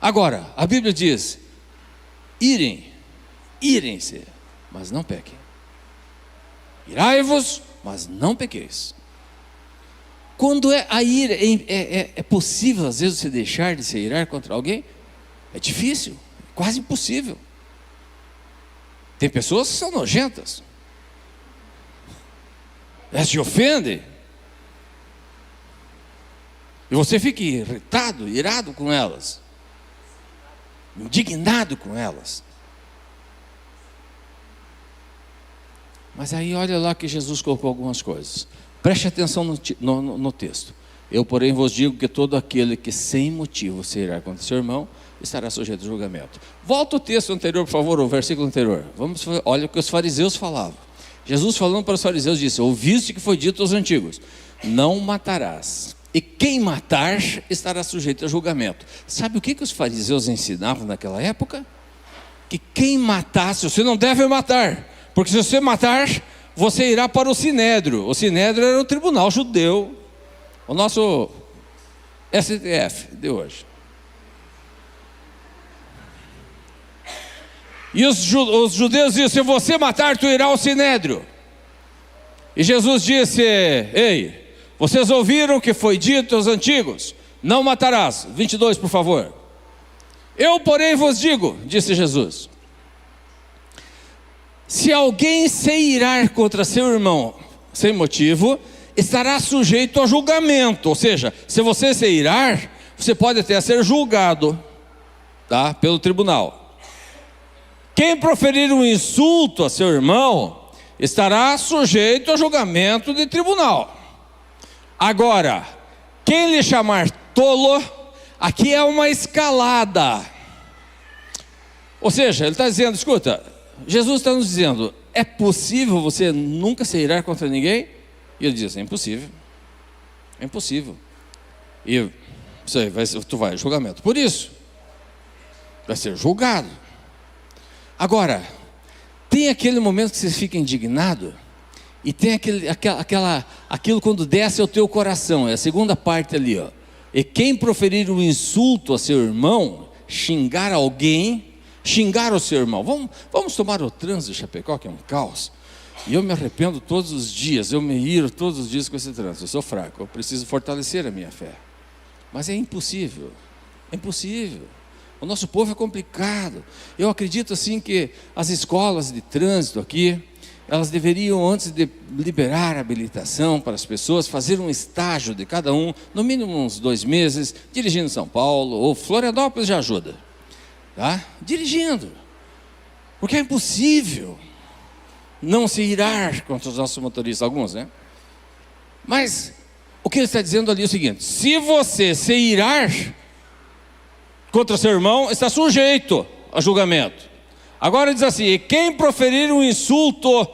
Agora, a Bíblia diz: irem-se, mas não pequem. Irai-vos, mas não pequeis. Quando a ira, é possível às vezes você deixar de se irar contra alguém? É difícil, quase impossível. Tem pessoas que são nojentas, elas te ofendem, e você fica irritado, irado com elas, indignado com elas. Mas aí olha lá que Jesus colocou algumas coisas. Preste atenção no texto. Eu, porém, vos digo que todo aquele que sem motivo se irá contra seu irmão, estará sujeito a julgamento. Volta o texto anterior, por favor, o versículo anterior. Olha o que os fariseus falavam. Jesus falando para os fariseus disse: ouviste que foi dito aos antigos, não matarás, e quem matar estará sujeito a julgamento. Sabe o que os fariseus ensinavam naquela época? Que quem matasse, você não deve matar, porque se você matar, você irá para o Sinédrio. O Sinédrio era o tribunal judeu, o nosso STF de hoje. E os judeus diziam: se você matar, tu irá ao Sinédrio. E Jesus disse: ei, vocês ouviram que foi dito aos antigos, não matarás. 22, por favor. Eu, porém, vos digo, disse Jesus, se alguém se irar contra seu irmão sem motivo, estará sujeito a julgamento. Ou seja, se você se irar, você pode até ser julgado, tá? Pelo tribunal. Quem proferir um insulto a seu irmão, estará sujeito a julgamento de tribunal. Agora, quem lhe chamar tolo, aqui é uma escalada. Ou seja, ele está dizendo, escuta, Jesus está nos dizendo, é possível você nunca se irar contra ninguém? E ele diz, é impossível. É impossível. E tu vai a julgamento. Por isso, vai ser julgado. Agora, tem aquele momento que você fica indignado, e tem aquilo quando desce ao teu coração, é a segunda parte ali, ó. E quem proferir um insulto a seu irmão, xingar alguém, xingar o seu irmão. Vamos tomar o trânsito de Chapecó, que é um caos. E eu me arrependo todos os dias, eu me iro todos os dias com esse trânsito. Eu sou fraco, eu preciso fortalecer a minha fé. Mas é impossível, é impossível. O nosso povo é complicado. Eu acredito assim que as escolas de trânsito aqui, elas deveriam, antes de liberar a habilitação para as pessoas, fazer um estágio de cada um, no mínimo uns 2 meses, dirigindo São Paulo, ou Florianópolis já ajuda, tá? Dirigindo, porque é impossível não se irar contra os nossos motoristas, alguns, né? Mas o que ele está dizendo ali é o seguinte: se você se irar contra seu irmão, está sujeito a julgamento. Agora diz assim: e quem proferir um insulto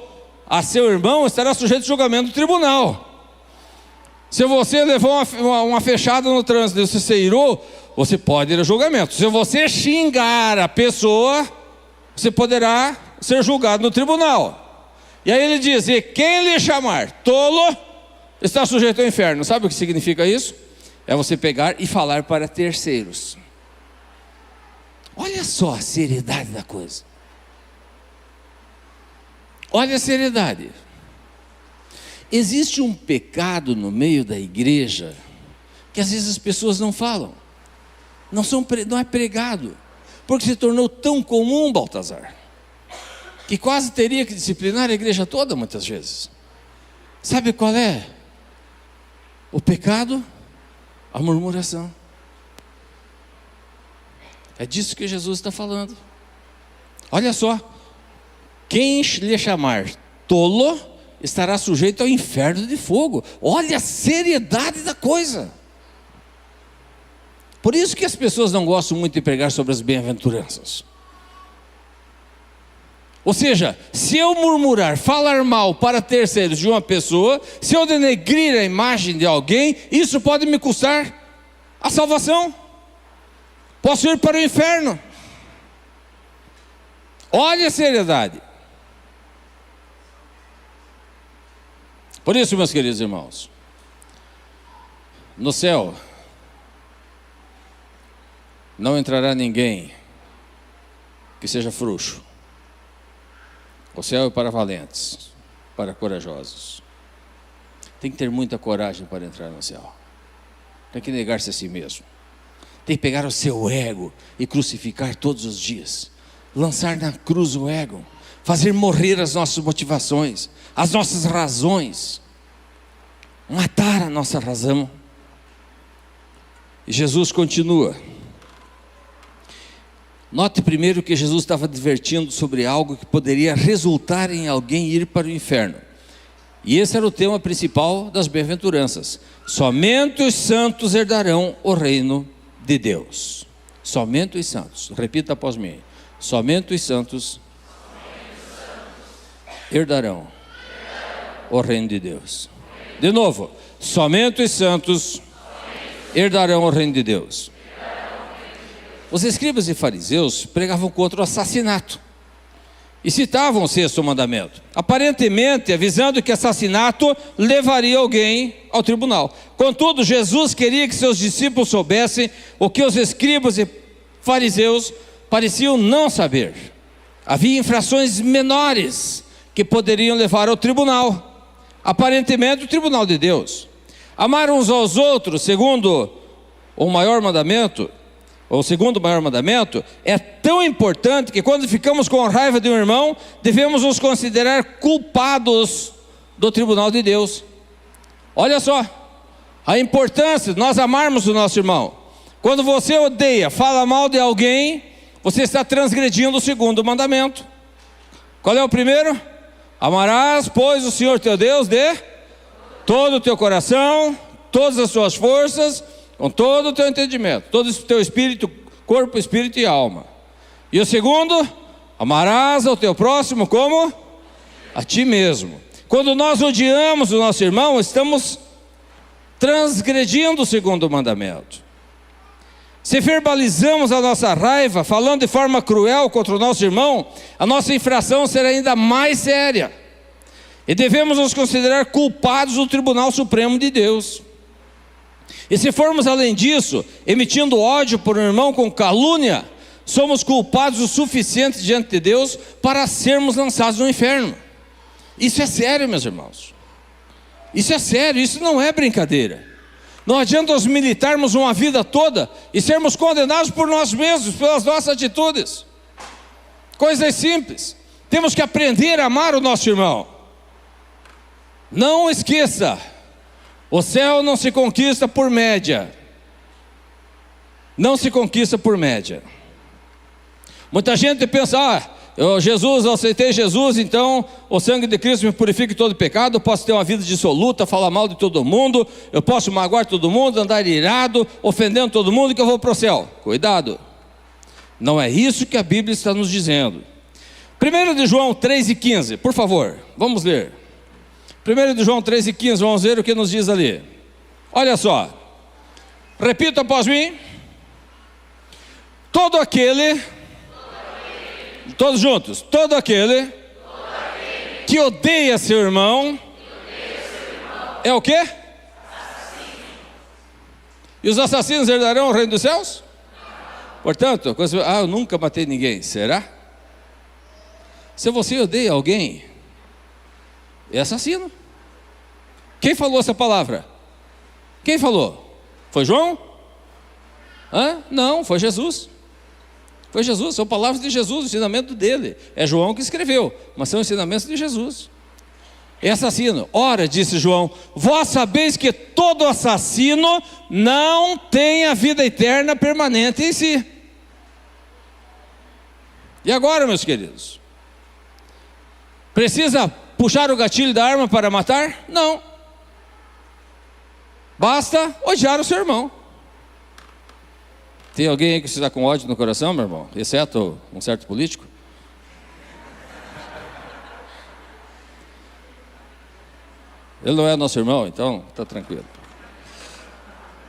a seu irmão estará sujeito a julgamento do tribunal. Se você levou uma fechada no trânsito e você se irou, você pode ir a julgamento. Se você xingar a pessoa, você poderá ser julgado no tribunal. E aí ele diz: e quem lhe chamar tolo está sujeito ao inferno. Sabe o que significa isso? É você pegar e falar para terceiros. Olha só a seriedade da coisa. Olha a seriedade. Existe um pecado no meio da igreja que às vezes as pessoas não falam, não é pregado. porque se tornou tão comum, Baltazar, que quase teria que disciplinar a igreja toda muitas vezes. Sabe qual é o pecado? A murmuração. É disso que Jesus está falando. Olha só, quem lhe chamar tolo estará sujeito ao inferno de fogo. Olha a seriedade da coisa. Por isso que as pessoas não gostam muito de pregar sobre as bem-aventuranças. Ou seja, se eu murmurar, falar mal para terceiros de uma pessoa, se eu denegrir a imagem de alguém, isso pode me custar a salvação. Posso ir para o inferno. Olha a seriedade. Por isso, meus queridos irmãos, no céu não entrará ninguém que seja frouxo. O céu é para valentes, para corajosos. Tem que ter muita coragem para entrar no céu. Tem que negar-se a si mesmo. Tem que pegar o seu ego e crucificar todos os dias. Lançar na cruz o ego. Fazer morrer as nossas motivações, as nossas razões. Matar a nossa razão. E Jesus continua. Note primeiro que Jesus estava advertindo sobre algo que poderia resultar em alguém ir para o inferno. E esse era o tema principal das bem-aventuranças. Somente os santos herdarão o reino de Deus. Somente os santos. Repita após mim. Somente os santos herdarão o reino de Deus. De novo. Somente os santos herdarão o reino de Deus. Os escribas e fariseus pregavam contra o assassinato e citavam o 6º mandamento, aparentemente avisando que assassinato levaria alguém ao tribunal. Contudo, Jesus queria que seus discípulos soubessem o que os escribas e fariseus pareciam não saber. Havia infrações menores que poderiam levar ao tribunal, aparentemente o tribunal de Deus. Amar uns aos outros, segundo o maior mandamento, o segundo maior mandamento, é tão importante que quando ficamos com raiva de um irmão, devemos nos considerar culpados do tribunal de Deus. Olha só, a importância de nós amarmos o nosso irmão. Quando você odeia, fala mal de alguém, você está transgredindo o 2º mandamento. Qual é o primeiro? Amarás, pois, o Senhor teu Deus de todo o teu coração, todas as suas forças, com todo o teu entendimento, todo o teu espírito, corpo, espírito e alma. E o segundo, amarás ao teu próximo como a ti mesmo. Quando nós odiamos o nosso irmão, estamos transgredindo o 2º mandamento. Se verbalizamos a nossa raiva, falando de forma cruel contra o nosso irmão, a nossa infração será ainda mais séria. E devemos nos considerar culpados do Tribunal Supremo de Deus. E se formos além disso, emitindo ódio por um irmão com calúnia, somos culpados o suficiente diante de Deus para sermos lançados no inferno. Isso é sério, meus irmãos. Isso é sério, isso não é brincadeira. Não adianta nós militarmos uma vida toda e sermos condenados por nós mesmos, pelas nossas atitudes. Coisas simples. Temos que aprender a amar o nosso irmão. Não esqueça, o céu não se conquista por média. Não se conquista por média. Muita gente pensa, eu aceitei Jesus, então o sangue de Cristo me purifica de todo pecado, eu posso ter uma vida dissoluta, falar mal de todo mundo, eu posso magoar todo mundo, andar irado, ofendendo todo mundo, que eu vou para o céu. Cuidado, não é isso que a Bíblia está nos dizendo. 1 de João 3,15, por favor, vamos ler. 1 de João 3,15, vamos ver o que nos diz ali. Olha só, repita após mim. Todo aquele, todos juntos, todo aquele que odeia seu irmão, é o quê? E os assassinos herdarão o reino dos céus? Portanto, eu nunca matei ninguém, será? Se você odeia alguém, é assassino. Quem falou essa palavra? Quem falou? Foi João? Não, foi Jesus. Foi Jesus, são palavras de Jesus, o ensinamento dele. É João que escreveu, mas são ensinamentos de Jesus. É assassino. Ora, disse João, vós sabeis que todo assassino não tem a vida eterna permanente em si. E agora, meus queridos? Precisa puxar o gatilho da arma para matar? Não. Basta odiar o seu irmão. Tem alguém aí que está com ódio no coração, meu irmão? Exceto um certo político? Ele não é nosso irmão, então está tranquilo.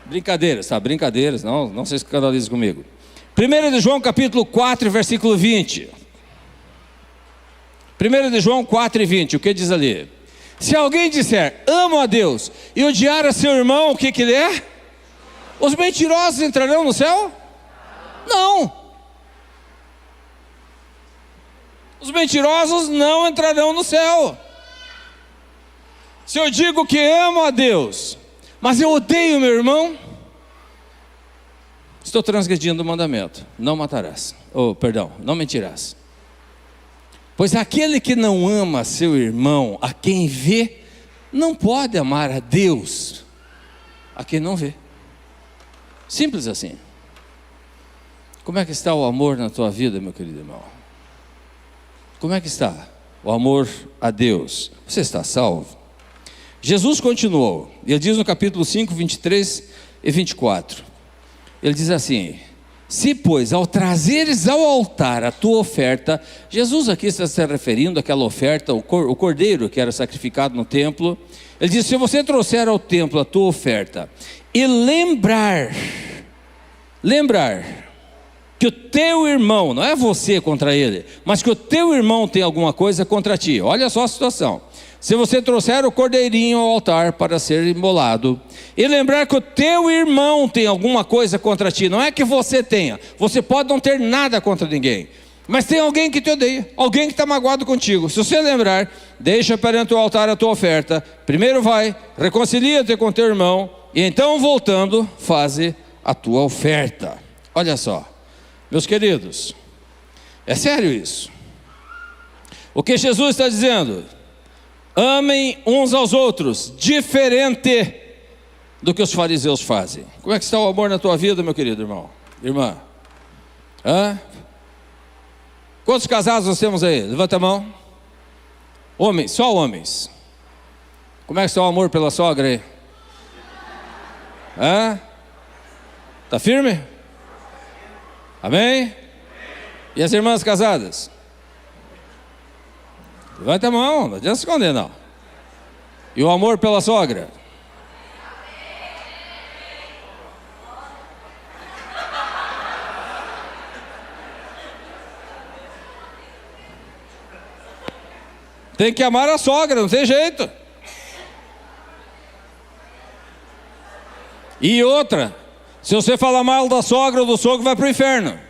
Brincadeiras, tá? Brincadeiras, não se escandalize comigo. 1 de João capítulo 4, versículo 20. 1 de João 4 e 20, o que diz ali? Se alguém disser, amo a Deus, e odiar a seu irmão, o que ele é? Os mentirosos entrarão no céu? Não. Os mentirosos não entrarão no céu. Se eu digo que amo a Deus, mas eu odeio meu irmão, estou transgredindo o mandamento. Não matarás. Não mentirás. Pois aquele que não ama seu irmão, a quem vê, não pode amar a Deus, a quem não vê. Simples assim. Como é que está o amor na tua vida, meu querido irmão? Como é que está o amor a Deus? Você está salvo? Jesus continuou, ele diz no capítulo 5, 23 e 24, ele diz assim, se pois ao trazeres ao altar a tua oferta, Jesus aqui está se referindo àquela oferta, o cordeiro que era sacrificado no templo, ele diz, se você trouxer ao templo a tua oferta, e lembrar, que o teu irmão, não é você contra ele, mas que o teu irmão tem alguma coisa contra ti, olha só a situação, se você trouxer o cordeirinho ao altar para ser imolado, e lembrar que o teu irmão tem alguma coisa contra ti, não é que você tenha, você pode não ter nada contra ninguém, mas tem alguém que te odeia, alguém que está magoado contigo, se você lembrar, deixa perante o altar a tua oferta, primeiro vai, reconcilia-te com teu irmão, e então voltando, faze a tua oferta. Olha só, meus queridos, é sério isso, o que Jesus está dizendo? Amem uns aos outros, diferente do que os fariseus fazem. Como é que está o amor na tua vida, meu querido irmão? Irmã? Quantos casados nós temos aí? Levanta a mão. Homens, só homens. Como é que está o amor pela sogra aí? Está firme? Amém? E as irmãs casadas? Levanta a mão, não adianta se esconder não. E o amor pela sogra? Tem que amar a sogra, não tem jeito. E outra, se você falar mal da sogra ou do sogro, vai para o inferno.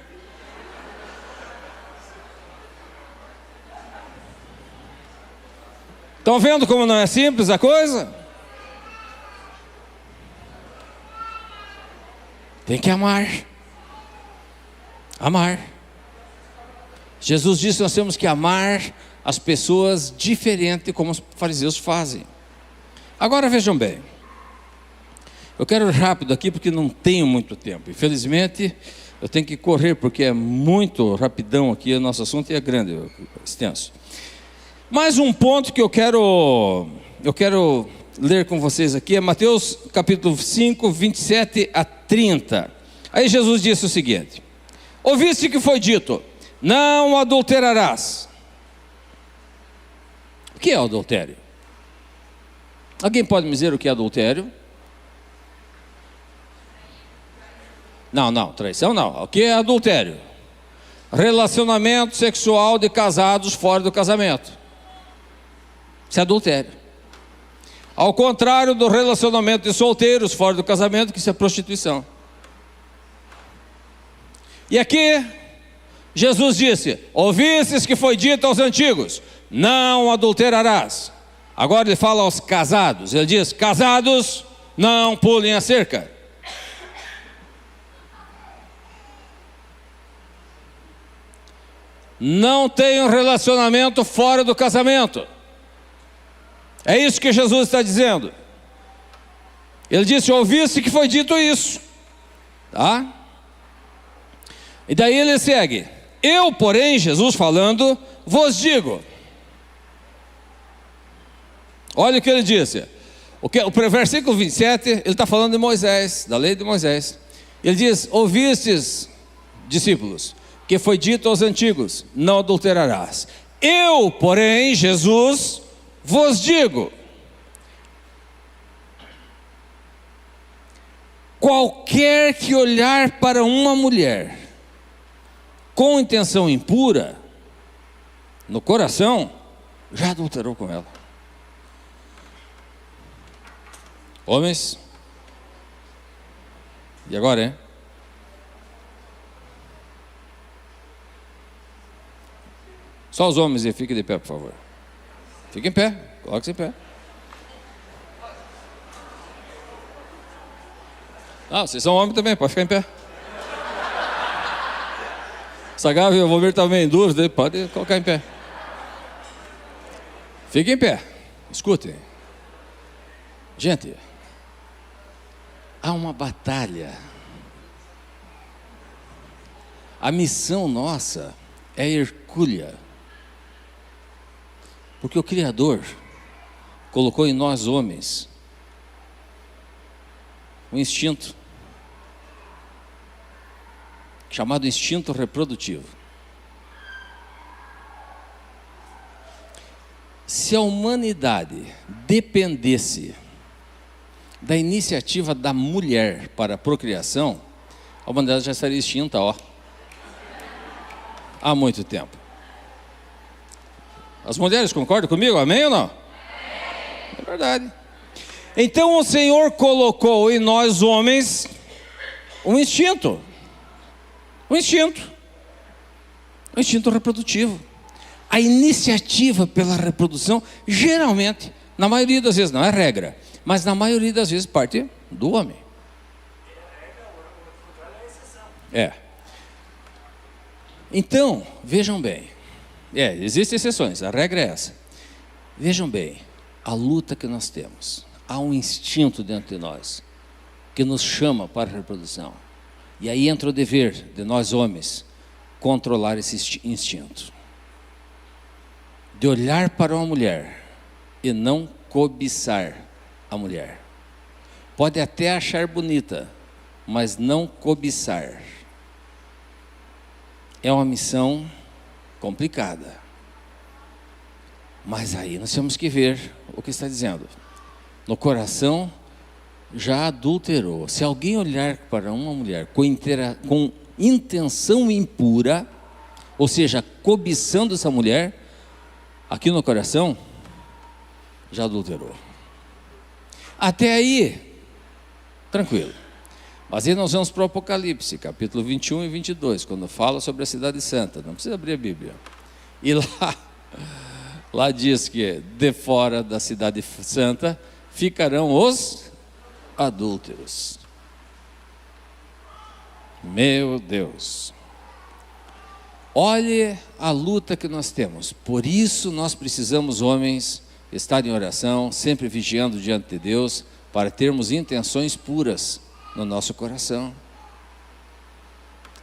Estão vendo como não é simples a coisa? Tem que amar. Amar. Jesus disse que nós temos que amar as pessoas diferente como os fariseus fazem. Agora vejam bem. Eu quero ir rápido aqui porque não tenho muito tempo. Infelizmente eu tenho que correr porque é muito rapidão aqui. O nosso assunto é grande, extenso. Mais um ponto que eu quero ler com vocês aqui é Mateus capítulo 5, 27 a 30. Aí Jesus disse o seguinte: ouviste que foi dito, não adulterarás. O que é adultério? Alguém pode me dizer o que é adultério? Não, traição não. O que é adultério? Relacionamento sexual de casados fora do casamento. Isso é adultério. Ao contrário do relacionamento de solteiros fora do casamento, que isso é prostituição. E aqui Jesus disse: ouvistes que foi dito aos antigos, não adulterarás. Agora ele fala aos casados, ele diz: casados, não pulem a cerca. não tenham relacionamento fora do casamento. É isso que Jesus está dizendo. Ele disse: ouviste que foi dito isso, tá? E daí ele segue: eu, porém, Jesus falando, vos digo. Olha o que ele disse. O versículo 27, ele está falando de Moisés, da lei de Moisés. Ele diz: ouvistes, discípulos, que foi dito aos antigos: não adulterarás. Eu, porém, Jesus, vos digo: qualquer que olhar para uma mulher com intenção impura, no coração, já adulterou com ela. Homens, e agora, hein? Só os homens aí, fiquem de pé, por favor. Fiquem em pé, coloque-se em pé. Ah, vocês são homens também, pode ficar em pé. Sagrado e o Valmir também em dúvida, pode colocar em pé. Fiquem em pé, escutem. Gente, há uma batalha. A missão nossa é hercúlea, porque o Criador colocou em nós homens um instinto chamado instinto reprodutivo. Se a humanidade dependesse da iniciativa da mulher para a procriação, a humanidade já estaria extinta, há muito tempo. As mulheres concordam comigo? Amém ou não? É verdade. Então o Senhor colocou em nós homens um instinto reprodutivo. A iniciativa pela reprodução, geralmente, na maioria das vezes, não é regra, mas na maioria das vezes parte do homem. Então, vejam bem, existem exceções, a regra é essa. Vejam bem, a luta que nós temos, há um instinto dentro de nós, que nos chama para a reprodução. E aí entra o dever de nós homens, controlar esse instinto. De olhar para uma mulher e não cobiçar a mulher. Pode até achar bonita, mas não cobiçar. É uma missão complicada. Mas aí nós temos que ver o que está dizendo. No coração já adulterou. Se alguém olhar para uma mulher com intenção impura, ou seja, cobiçando essa mulher, aqui no coração, já adulterou. Até aí, tranquilo. Mas aí nós vamos para o Apocalipse, capítulo 21 e 22, quando fala sobre a cidade santa. Não precisa abrir a Bíblia. E lá diz que de fora da cidade santa ficarão os adúlteros. Meu Deus. Olhe a luta que nós temos. Por isso nós precisamos, homens, estar em oração, sempre vigiando diante de Deus, para termos intenções puras no nosso coração.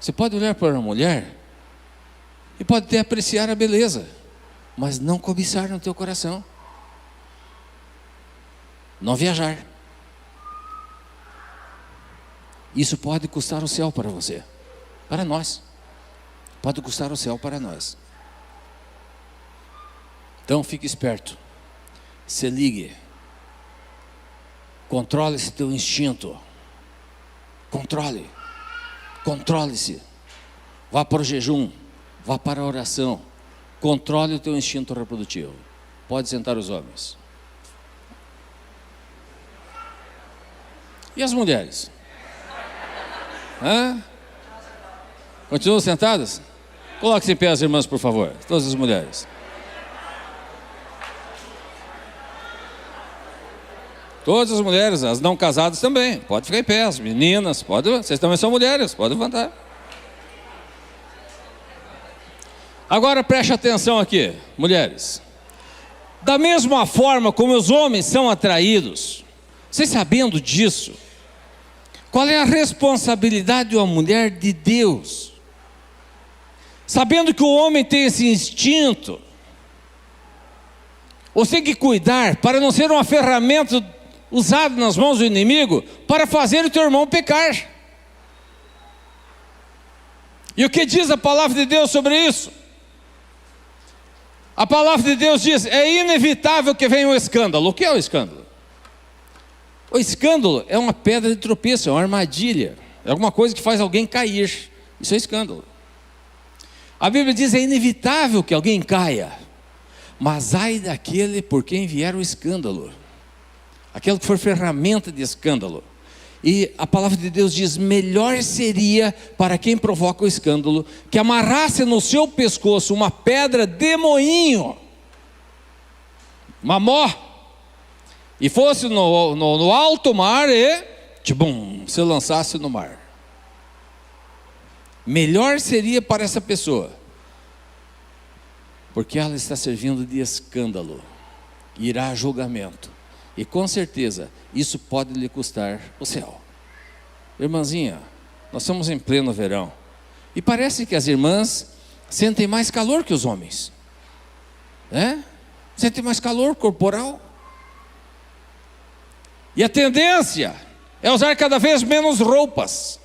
Você pode olhar para uma mulher e pode até apreciar a beleza, mas não cobiçar no teu coração. Não viajar. Isso pode custar o céu para você, para nós. Pode custar o céu para nós. Então fique esperto. Se ligue. Controle esse teu instinto. Controle-se. Vá para o jejum. Vá para a oração. Controle o teu instinto reprodutivo. Pode sentar os homens. E as mulheres? Continuam sentadas? Coloque-se em pé as irmãs, por favor. Todas as mulheres. Todas as mulheres, as não casadas também. Pode ficar em pé, as meninas, vocês também são mulheres, pode levantar. Agora preste atenção aqui, mulheres. Da mesma forma como os homens são atraídos, vocês sabendo disso, qual é a responsabilidade de uma mulher de Deus? Sabendo que o homem tem esse instinto, você tem que cuidar para não ser uma ferramenta usada nas mãos do inimigo para fazer o teu irmão pecar. E o que diz a palavra de Deus sobre isso? A palavra de Deus diz: é inevitável que venha um escândalo. O que é o escândalo? O escândalo é uma pedra de tropeço, é uma armadilha, é alguma coisa que faz alguém cair. Isso é escândalo. A Bíblia diz: é inevitável que alguém caia, mas ai daquele por quem vier o escândalo, aquele que for ferramenta de escândalo. E a palavra de Deus diz: melhor seria para quem provoca o escândalo que amarrasse no seu pescoço uma pedra de moinho, uma mó, e fosse no alto mar e se lançasse no mar. Melhor seria para essa pessoa, porque ela está servindo de escândalo, irá a julgamento, e com certeza isso pode lhe custar o céu. Irmãzinha, nós estamos em pleno verão, e parece que as irmãs sentem mais calor que os homens, sentem mais calor corporal, e a tendência é usar cada vez menos roupas,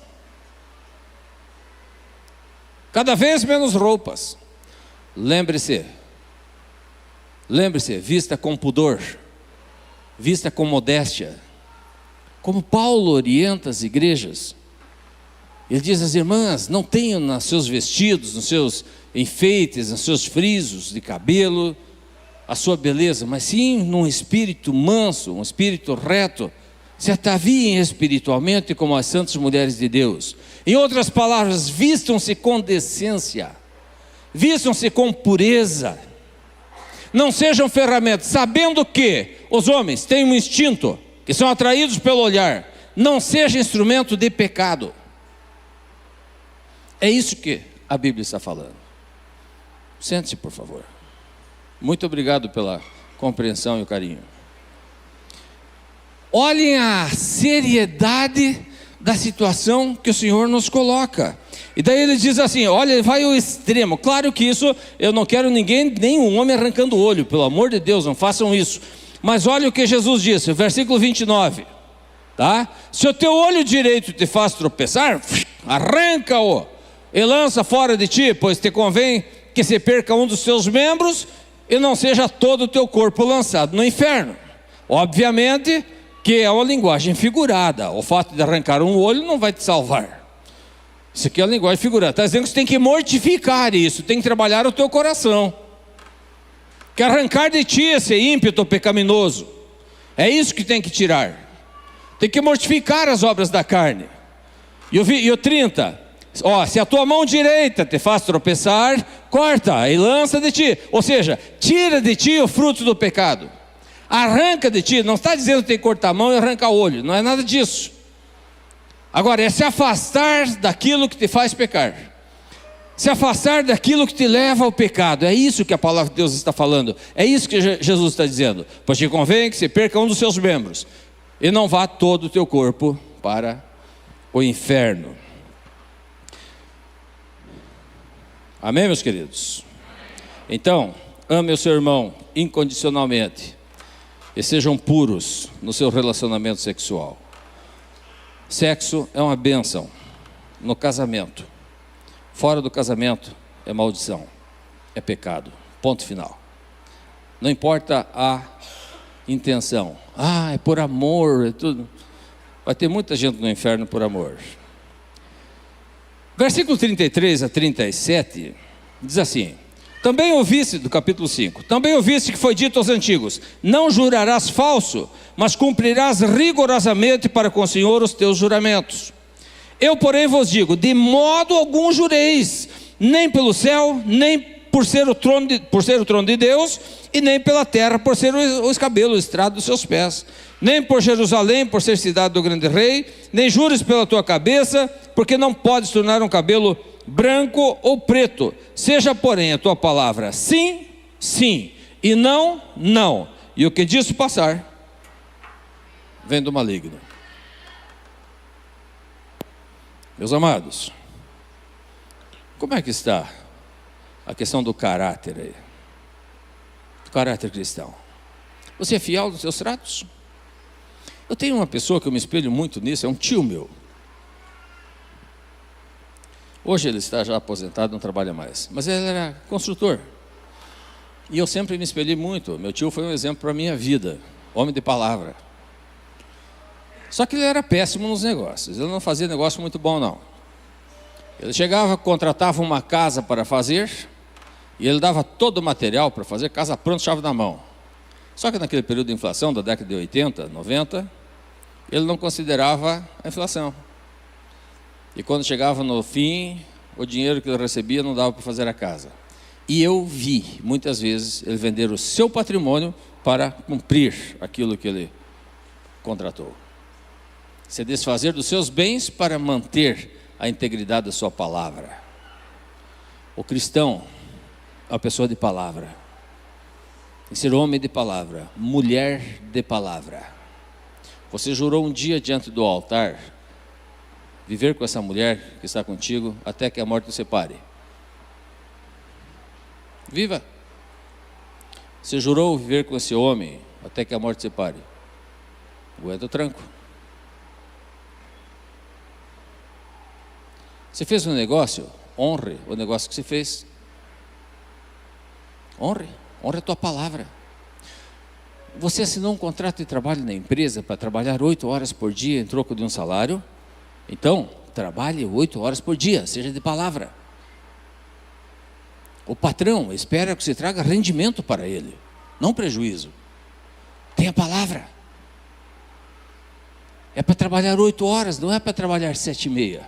Lembre-se, vista com pudor, vista com modéstia, como Paulo orienta as igrejas. Ele diz às irmãs: não tenham nos seus vestidos, nos seus enfeites, nos seus frisos de cabelo, a sua beleza, mas sim num espírito manso, um espírito reto, se ataviem espiritualmente como as santas mulheres de Deus. Em outras palavras, vistam-se com decência, vistam-se com pureza, não sejam ferramentas, sabendo que os homens têm um instinto, que são atraídos pelo olhar, não seja instrumento de pecado. É isso que a Bíblia está falando. Sente-se, por favor. Muito obrigado pela compreensão e o carinho. Olhem a seriedade da situação que o Senhor nos coloca. E daí ele diz assim: olha, vai ao extremo. Claro que isso, eu não quero nenhum homem arrancando o olho, pelo amor de Deus, não façam isso. Mas olha o que Jesus disse, versículo 29, tá? Se o teu olho direito te faz tropeçar, arranca-o e lança fora de ti, pois te convém que se perca um dos teus membros e não seja todo o teu corpo lançado no inferno. Obviamente que é uma linguagem figurada. O fato de arrancar um olho não vai te salvar. Isso aqui é uma linguagem figurada. Está dizendo que você tem que mortificar isso, tem que trabalhar o teu coração, que arrancar de ti esse ímpeto pecaminoso. É isso que tem que tirar. Tem que mortificar as obras da carne. E o 30, se a tua mão direita te faz tropeçar, corta e lança de ti. Ou seja, tira de ti o fruto do pecado. Arranca de ti, não está dizendo que tem que cortar a mão e arrancar o olho, não é nada disso. Agora é se afastar daquilo que te faz pecar, se afastar daquilo que te leva ao pecado. É isso que a palavra de Deus está falando, é isso que Jesus está dizendo. Pois te convém que se perca um dos seus membros e não vá todo o teu corpo para o inferno. Amém, meus queridos? Então, ame o seu irmão incondicionalmente e sejam puros no seu relacionamento sexual. Sexo é uma bênção no casamento. Fora do casamento é maldição, é pecado, ponto final. Não importa a intenção. É por amor, é tudo. Vai ter muita gente no inferno por amor. Versículo 33 a 37 diz assim: também ouviste, do capítulo 5, também ouviste que foi dito aos antigos: não jurarás falso, mas cumprirás rigorosamente para com o Senhor os teus juramentos. Eu, porém, vos digo: de modo algum jureis, nem pelo céu, nem por ser o trono de Deus, e nem pela terra, por ser o escabelo, o estrado dos seus pés, nem por Jerusalém, por ser cidade do grande rei, nem jures pela tua cabeça, porque não podes tornar um cabelo branco ou preto. Seja, porém, a tua palavra sim, sim, e não, não. E o que disso passar, vem do maligno. Meus amados, como é que está a questão do caráter aí? Do caráter cristão. Você é fiel nos seus tratos? Eu tenho uma pessoa que eu me espelho muito nisso, é um tio meu. Hoje ele está já aposentado, não trabalha mais, mas ele era construtor. E eu sempre me espelhei muito. Meu tio foi um exemplo para a minha vida, homem de palavra. Só que ele era péssimo nos negócios, ele não fazia negócio muito bom não. Ele chegava, contratava uma casa para fazer, e ele dava todo o material para fazer, casa pronta, chave na mão. Só que naquele período de inflação, da década de 80, 90, ele não considerava a inflação. E quando chegava no fim, o dinheiro que ele recebia não dava para fazer a casa. E eu vi, muitas vezes, ele vender o seu patrimônio para cumprir aquilo que ele contratou. Se desfazer dos seus bens para manter a integridade da sua palavra. O cristão é uma pessoa de palavra. Tem que ser homem de palavra, mulher de palavra. Você jurou um dia diante do altar viver com essa mulher que está contigo até que a morte o separe. Viva! Você jurou viver com esse homem até que a morte o separe. Aguenta o tranco. Você fez um negócio, honre o negócio que você fez. Honre a tua palavra. Você assinou um contrato de trabalho na empresa para trabalhar 8 horas por dia em troco de um salário. Então, trabalhe 8 horas por dia, seja de palavra. O patrão espera que você traga rendimento para ele, não prejuízo. Tenha palavra. É para trabalhar 8 horas, não é para trabalhar 7h30.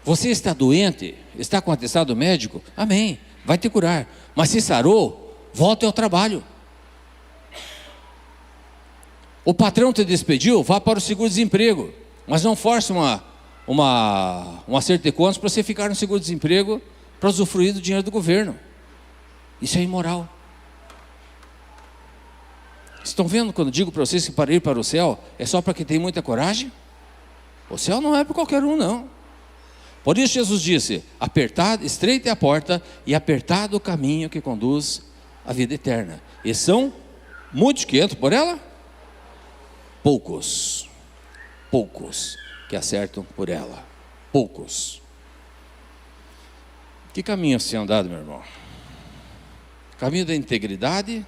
Você está doente, está com atestado médico, amém, vai te curar. Mas se sarou, volte ao trabalho. O patrão te despediu, vá para o seguro-desemprego. Mas não force um acerto de contas para você ficar no seguro-desemprego para usufruir do dinheiro do governo. Isso é imoral. Estão vendo quando digo para vocês que para ir para o céu é só para quem tem muita coragem? O céu não é para qualquer um, não. Por isso Jesus disse, estreita é a porta e apertado o caminho que conduz à vida eterna. E são muitos que entram por ela? Poucos que acertam por ela. Poucos. Que caminho você tem andado, meu irmão? Caminho da integridade?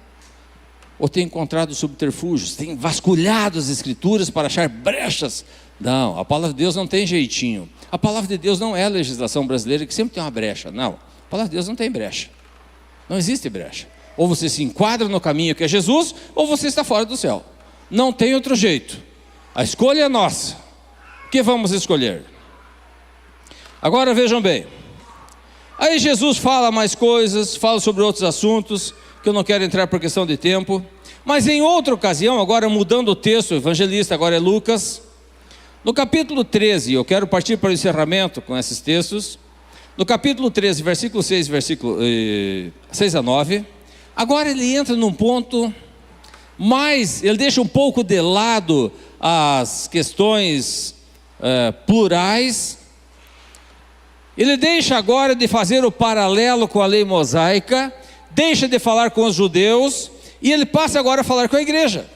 Ou tem encontrado subterfúgios? Tem vasculhado as escrituras para achar brechas? Não, a palavra de Deus não tem jeitinho. A palavra de Deus não é a legislação brasileira que sempre tem uma brecha. Não, a palavra de Deus não tem brecha. Não existe brecha. Ou você se enquadra no caminho que é Jesus, ou você está fora do céu. Não tem outro jeito. A escolha é nossa. O que vamos escolher? Agora vejam bem. Aí Jesus fala mais coisas, fala sobre outros assuntos, que eu não quero entrar por questão de tempo. Mas em outra ocasião, agora mudando o texto, o evangelista agora é Lucas. No capítulo 13, eu quero partir para o encerramento com esses textos. No capítulo 13, versículo 6, versículo 6 a 9. Agora ele entra num ponto mais, ele deixa um pouco de lado as questões plurais. Ele deixa agora de fazer o paralelo com a lei mosaica, deixa de falar com os judeus, e ele passa agora a falar com a igreja.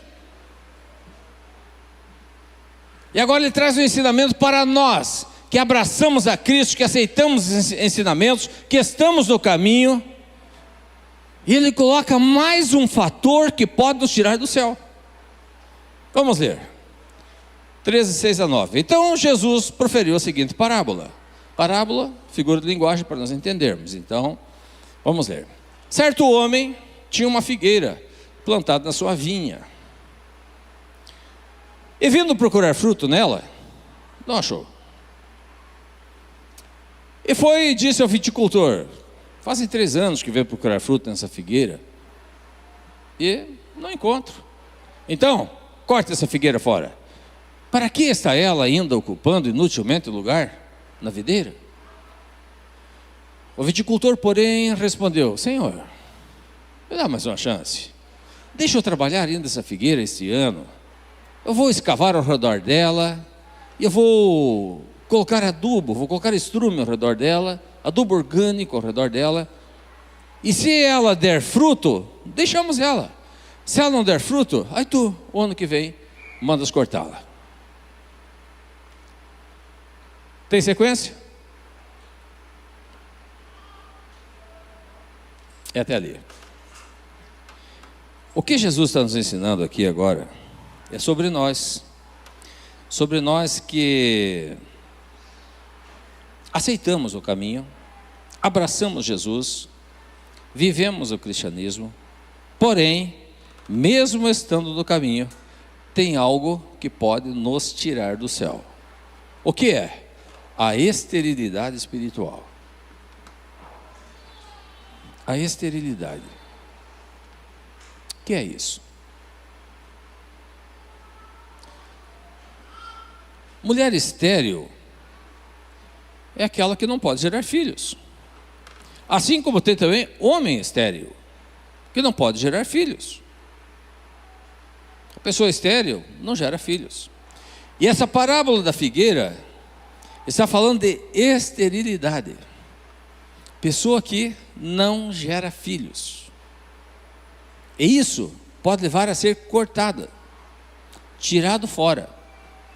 E agora ele traz um ensinamento para nós, que abraçamos a Cristo, que aceitamos os ensinamentos, que estamos no caminho. E ele coloca mais um fator que pode nos tirar do céu. Vamos ler. 13, 6 a 9. Então Jesus proferiu a seguinte parábola. Parábola, figura de linguagem para nós entendermos. Então, vamos ler. Certo homem tinha uma figueira plantada na sua vinha. E vindo procurar fruto nela, não achou. E foi e disse ao viticultor, fazem 3 anos que veio procurar fruto nessa figueira, e não encontro. Então, corte essa figueira fora. Para que está ela ainda ocupando inutilmente o lugar na videira? O viticultor, porém, respondeu: Senhor, me dá mais uma chance. Deixa eu trabalhar ainda essa figueira este ano. Eu vou escavar ao redor dela, e eu vou colocar adubo, vou colocar estrume ao redor dela, adubo orgânico ao redor dela. E se ela der fruto, deixamos ela. Se ela não der fruto, aí tu, o ano que vem, mandas cortá-la. Tem sequência? É até ali. O que Jesus está nos ensinando aqui agora é sobre nós que aceitamos o caminho, abraçamos Jesus, vivemos o cristianismo, porém, mesmo estando no caminho, tem algo que pode nos tirar do céu. O que é? A esterilidade espiritual. A esterilidade. O que é isso? Mulher estéril é aquela que não pode gerar filhos. Assim como tem também homem estéril, que não pode gerar filhos. A pessoa estéril não gera filhos. E essa parábola da figueira está falando de esterilidade. Pessoa que não gera filhos. E isso pode levar a ser cortada, tirado fora,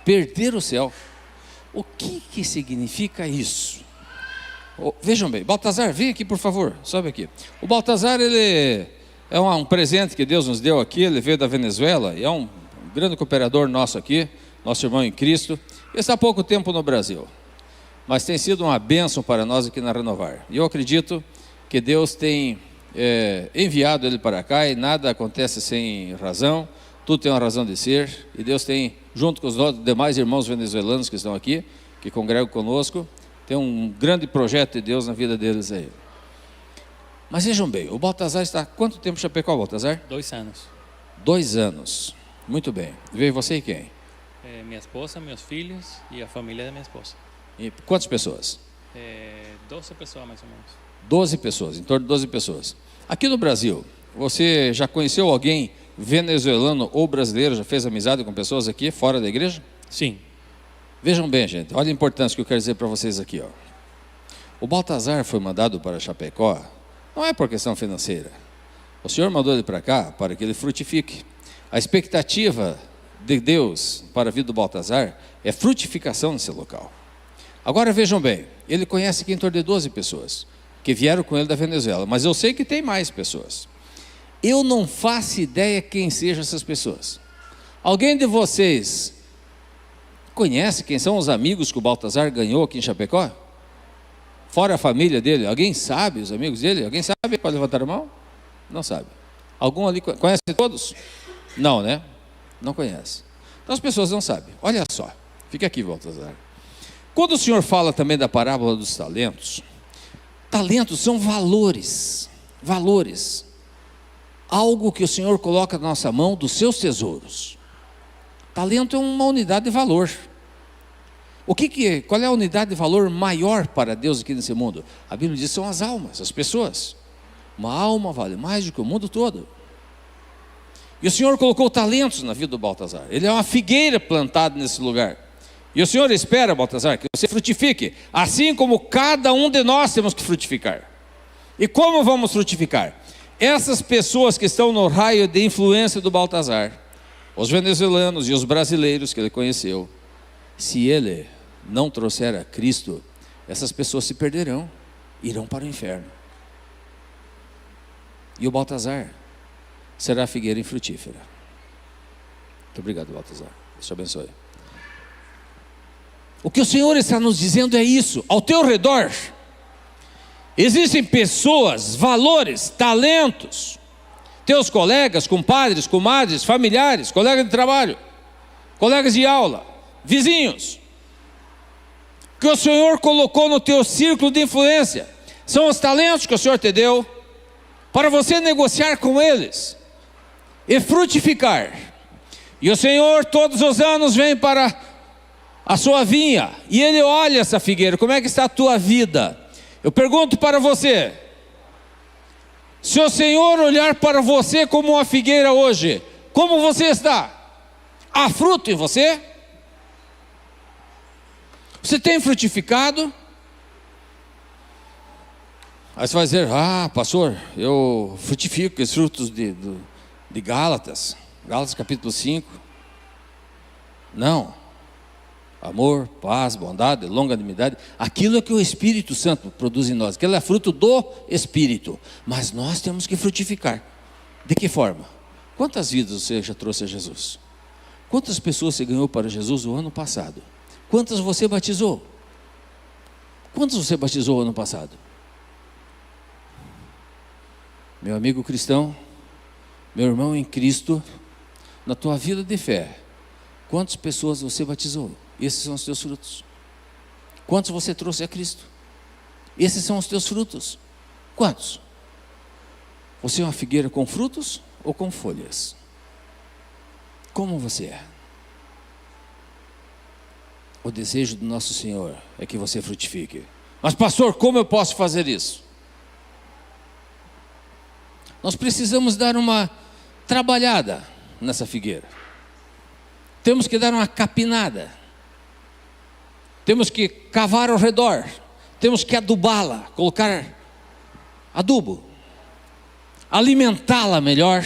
perder o céu. O que significa isso? Vejam bem, Baltazar, vem aqui por favor, sobe aqui. O Baltazar, ele é um presente que Deus nos deu aqui, ele veio da Venezuela, e é um grande cooperador nosso aqui, nosso irmão em Cristo. Ele está há pouco tempo no Brasil, mas tem sido uma bênção para nós aqui na Renovar. E eu acredito que Deus tem enviado ele para cá, e nada acontece sem razão, tudo tem uma razão de ser, e Deus tem, junto com os demais irmãos venezuelanos que estão aqui, que congregam conosco, tem um grande projeto de Deus na vida deles aí. Mas vejam bem, o Baltazar está há quanto tempo em Chapecó, Baltazar? 2 anos. 2 anos, muito bem. Veio você e quem? Minha esposa, meus filhos e a família da minha esposa. E quantas pessoas? 12 pessoas mais ou menos. 12 pessoas, em torno de 12 pessoas. Aqui no Brasil, você já conheceu alguém venezuelano ou brasileiro, já fez amizade com pessoas aqui, fora da igreja? Sim. Vejam bem, gente, olha a importância que eu quero dizer para vocês aqui, ó. O Baltazar foi mandado para Chapecó, não é por questão financeira. O Senhor mandou ele para cá para que ele frutifique. A expectativa de Deus para a vida do Baltazar é frutificação nesse local. Agora vejam bem, ele conhece aqui em torno de 12 pessoas que vieram com ele da Venezuela, mas eu sei que tem mais pessoas. Eu não faço ideia quem sejam essas pessoas. Alguém de vocês conhece quem são os amigos que o Baltazar ganhou aqui em Chapecó? Fora a família dele, alguém sabe os amigos dele? Alguém sabe? Pode levantar a mão? Não sabe. Algum ali conhece todos? Não, né? Não conhece. Então as pessoas não sabem. Olha só, fica aqui, Baltazar. Quando o Senhor fala também da parábola dos talentos, talentos são valores, valores. Algo que o Senhor coloca na nossa mão dos seus tesouros. Talento é uma unidade de valor. Qual é a unidade de valor maior para Deus aqui nesse mundo? A Bíblia diz que são as almas, as pessoas. Uma alma vale mais do que o mundo todo. E o Senhor colocou talentos na vida do Baltazar. Ele é uma figueira plantada nesse lugar. E o Senhor espera, Baltazar, que você frutifique, assim como cada um de nós temos que frutificar. E como vamos frutificar? Essas pessoas que estão no raio de influência do Baltazar, os venezuelanos e os brasileiros que ele conheceu, se ele não trouxer a Cristo, essas pessoas se perderão, irão para o inferno. E o Baltazar será a figueira infrutífera. Muito obrigado, Baltazar. Deus te abençoe. O que o Senhor está nos dizendo é isso. Ao teu redor existem pessoas, valores, talentos, teus colegas, compadres, comadres, familiares, colegas de trabalho, colegas de aula, vizinhos, que o Senhor colocou no teu círculo de influência. São os talentos que o Senhor te deu para você negociar com eles e frutificar. E o Senhor todos os anos vem para a sua vinha e Ele olha essa figueira, como é que está a tua vida? Eu pergunto para você, se o Senhor olhar para você como uma figueira hoje, como você está? Há fruto em você? Você tem frutificado? Aí você vai dizer, pastor, eu frutifico os frutos de Gálatas capítulo 5. Não. Amor, paz, bondade, longanimidade, aquilo é que o Espírito Santo produz em nós, aquilo é fruto do Espírito, mas nós temos que frutificar. De que forma? Quantas vidas você já trouxe a Jesus? Quantas pessoas você ganhou para Jesus o ano passado? Quantas você batizou? Quantos você batizou o ano passado? Meu amigo cristão, meu irmão em Cristo, na tua vida de fé, quantas pessoas você batizou? Esses são os teus frutos. Quantos você trouxe a Cristo? Esses são os teus frutos. Quantos? Você é uma figueira com frutos ou com folhas? Como você é? O desejo do nosso Senhor é que você frutifique. Mas pastor, como eu posso fazer isso? Nós precisamos dar uma trabalhada nessa figueira. Temos que dar uma capinada. Temos que cavar ao redor. Temos que adubá-la, colocar adubo, alimentá-la melhor.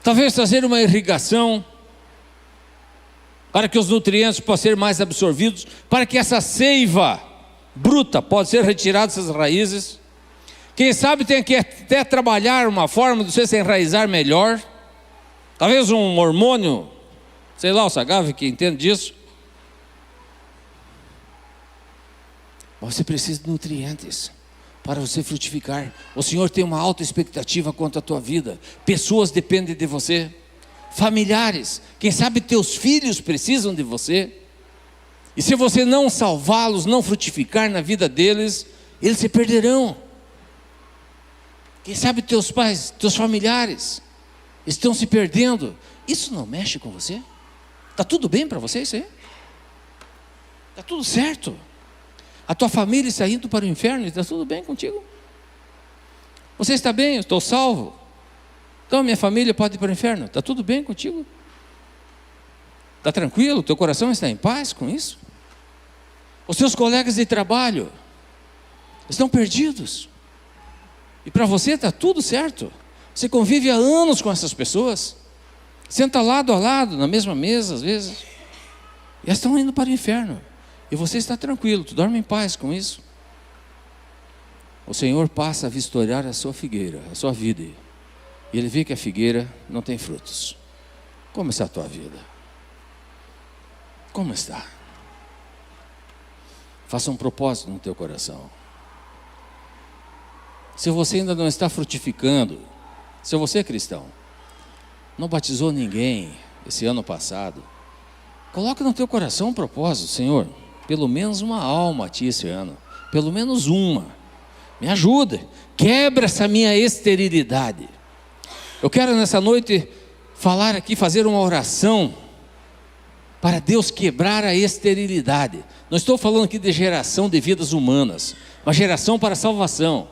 Talvez fazer uma irrigação para que os nutrientes possam ser mais absorvidos, para que essa seiva bruta possa ser retirada dessas raízes. Quem sabe tem que até trabalhar uma forma de você se enraizar melhor. Talvez um hormônio, sei lá, o Sagave que entende disso. Mas você precisa de nutrientes para você frutificar. O Senhor tem uma alta expectativa quanto à tua vida. Pessoas dependem de você. Familiares, quem sabe teus filhos precisam de você. E se você não salvá-los, não frutificar na vida deles, eles se perderão. Quem sabe teus pais, teus familiares estão se perdendo. Isso não mexe com você? Está tudo bem para você isso aí? Está tudo certo? A tua família está indo para o inferno e está tudo bem contigo? Você está bem? Eu estou salvo. Então minha família pode ir para o inferno. Está tudo bem contigo? Está tranquilo? Teu coração está em paz com isso? Os teus colegas de trabalho estão perdidos. E para você está tudo certo. Você convive há anos com essas pessoas. Senta lado a lado, na mesma mesa às vezes. E elas estão indo para o inferno. E você está tranquilo, tu dorme em paz com isso. O Senhor passa a vistoriar a sua figueira, a sua vida. E Ele vê que a figueira não tem frutos. Como está a tua vida? Como está? Faça um propósito no teu coração. Se você ainda não está frutificando, se você é cristão, não batizou ninguém esse ano passado, coloca no teu coração um propósito. Senhor, pelo menos uma alma a ti esse ano, pelo menos uma, me ajuda, quebra essa minha esterilidade. Eu quero nessa noite falar aqui, fazer uma oração para Deus quebrar a esterilidade. Não estou falando aqui de geração de vidas humanas, mas geração para salvação,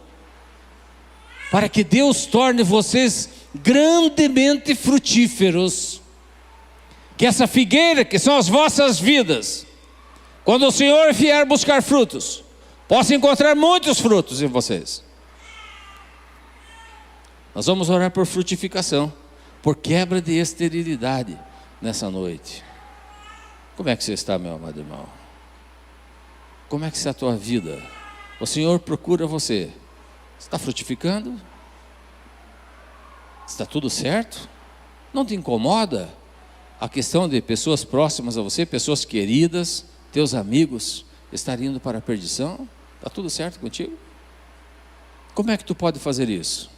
para que Deus torne vocês grandemente frutíferos, que essa figueira que são as vossas vidas, quando o Senhor vier buscar frutos, possa encontrar muitos frutos em vocês. Nós vamos orar por frutificação, por quebra de esterilidade nessa noite. Como é que você está, meu amado irmão? Como é que está a tua vida? O Senhor procura você. Está frutificando? Está tudo certo? Não te incomoda a questão de pessoas próximas a você, pessoas queridas, teus amigos estarem indo para a perdição? Está tudo certo contigo? Como é que tu pode fazer isso?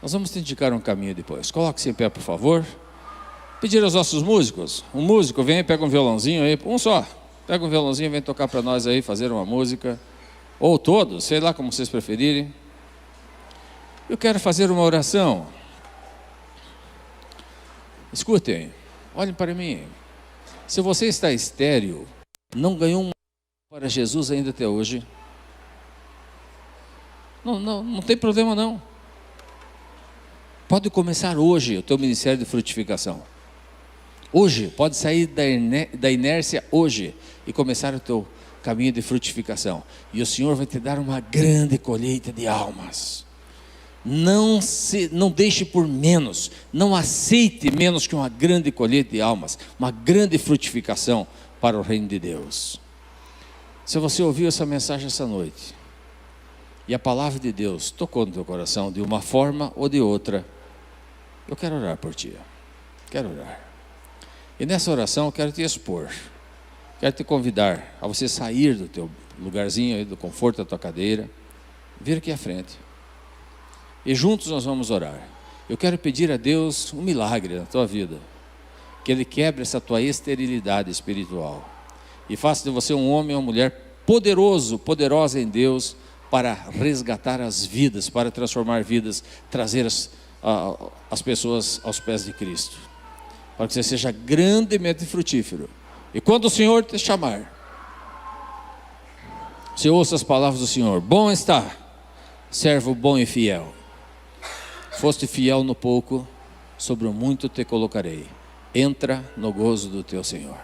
Nós vamos te indicar um caminho depois. Coloque-se em pé, por favor. Pedir aos nossos músicos, um músico vem e pega um violãozinho aí, um só, pega um violãozinho e vem tocar para nós aí, fazer uma música, ou todos, sei lá como vocês preferirem. Eu quero fazer uma oração. Escutem, olhem para mim. Se você está estéril, não ganhou um para Jesus ainda até hoje, Não tem problema não. Pode começar hoje o teu ministério de frutificação. Hoje, pode sair da inércia hoje e começar o teu caminho de frutificação. E o Senhor vai te dar uma grande colheita de almas. Não deixe por menos, não aceite menos que uma grande colheita de almas, uma grande frutificação para o reino de Deus. Se você ouviu essa mensagem essa noite, e a palavra de Deus tocou no teu coração de uma forma ou de outra, eu quero orar por ti, quero orar. E nessa oração eu quero te expor, quero te convidar a você sair do teu lugarzinho aí, do conforto da tua cadeira, vir aqui à frente. E juntos nós vamos orar. Eu quero pedir a Deus um milagre na tua vida, que Ele quebre essa tua esterilidade espiritual e faça de você um homem ou uma mulher poderosa em Deus, para resgatar as vidas, para transformar vidas, trazer as pessoas aos pés de Cristo, para que você seja grandemente frutífero. E quando o Senhor te chamar, você ouça as palavras do Senhor: bom está, servo bom e fiel. Foste fiel no pouco, sobre o muito te colocarei. Entra no gozo do teu Senhor.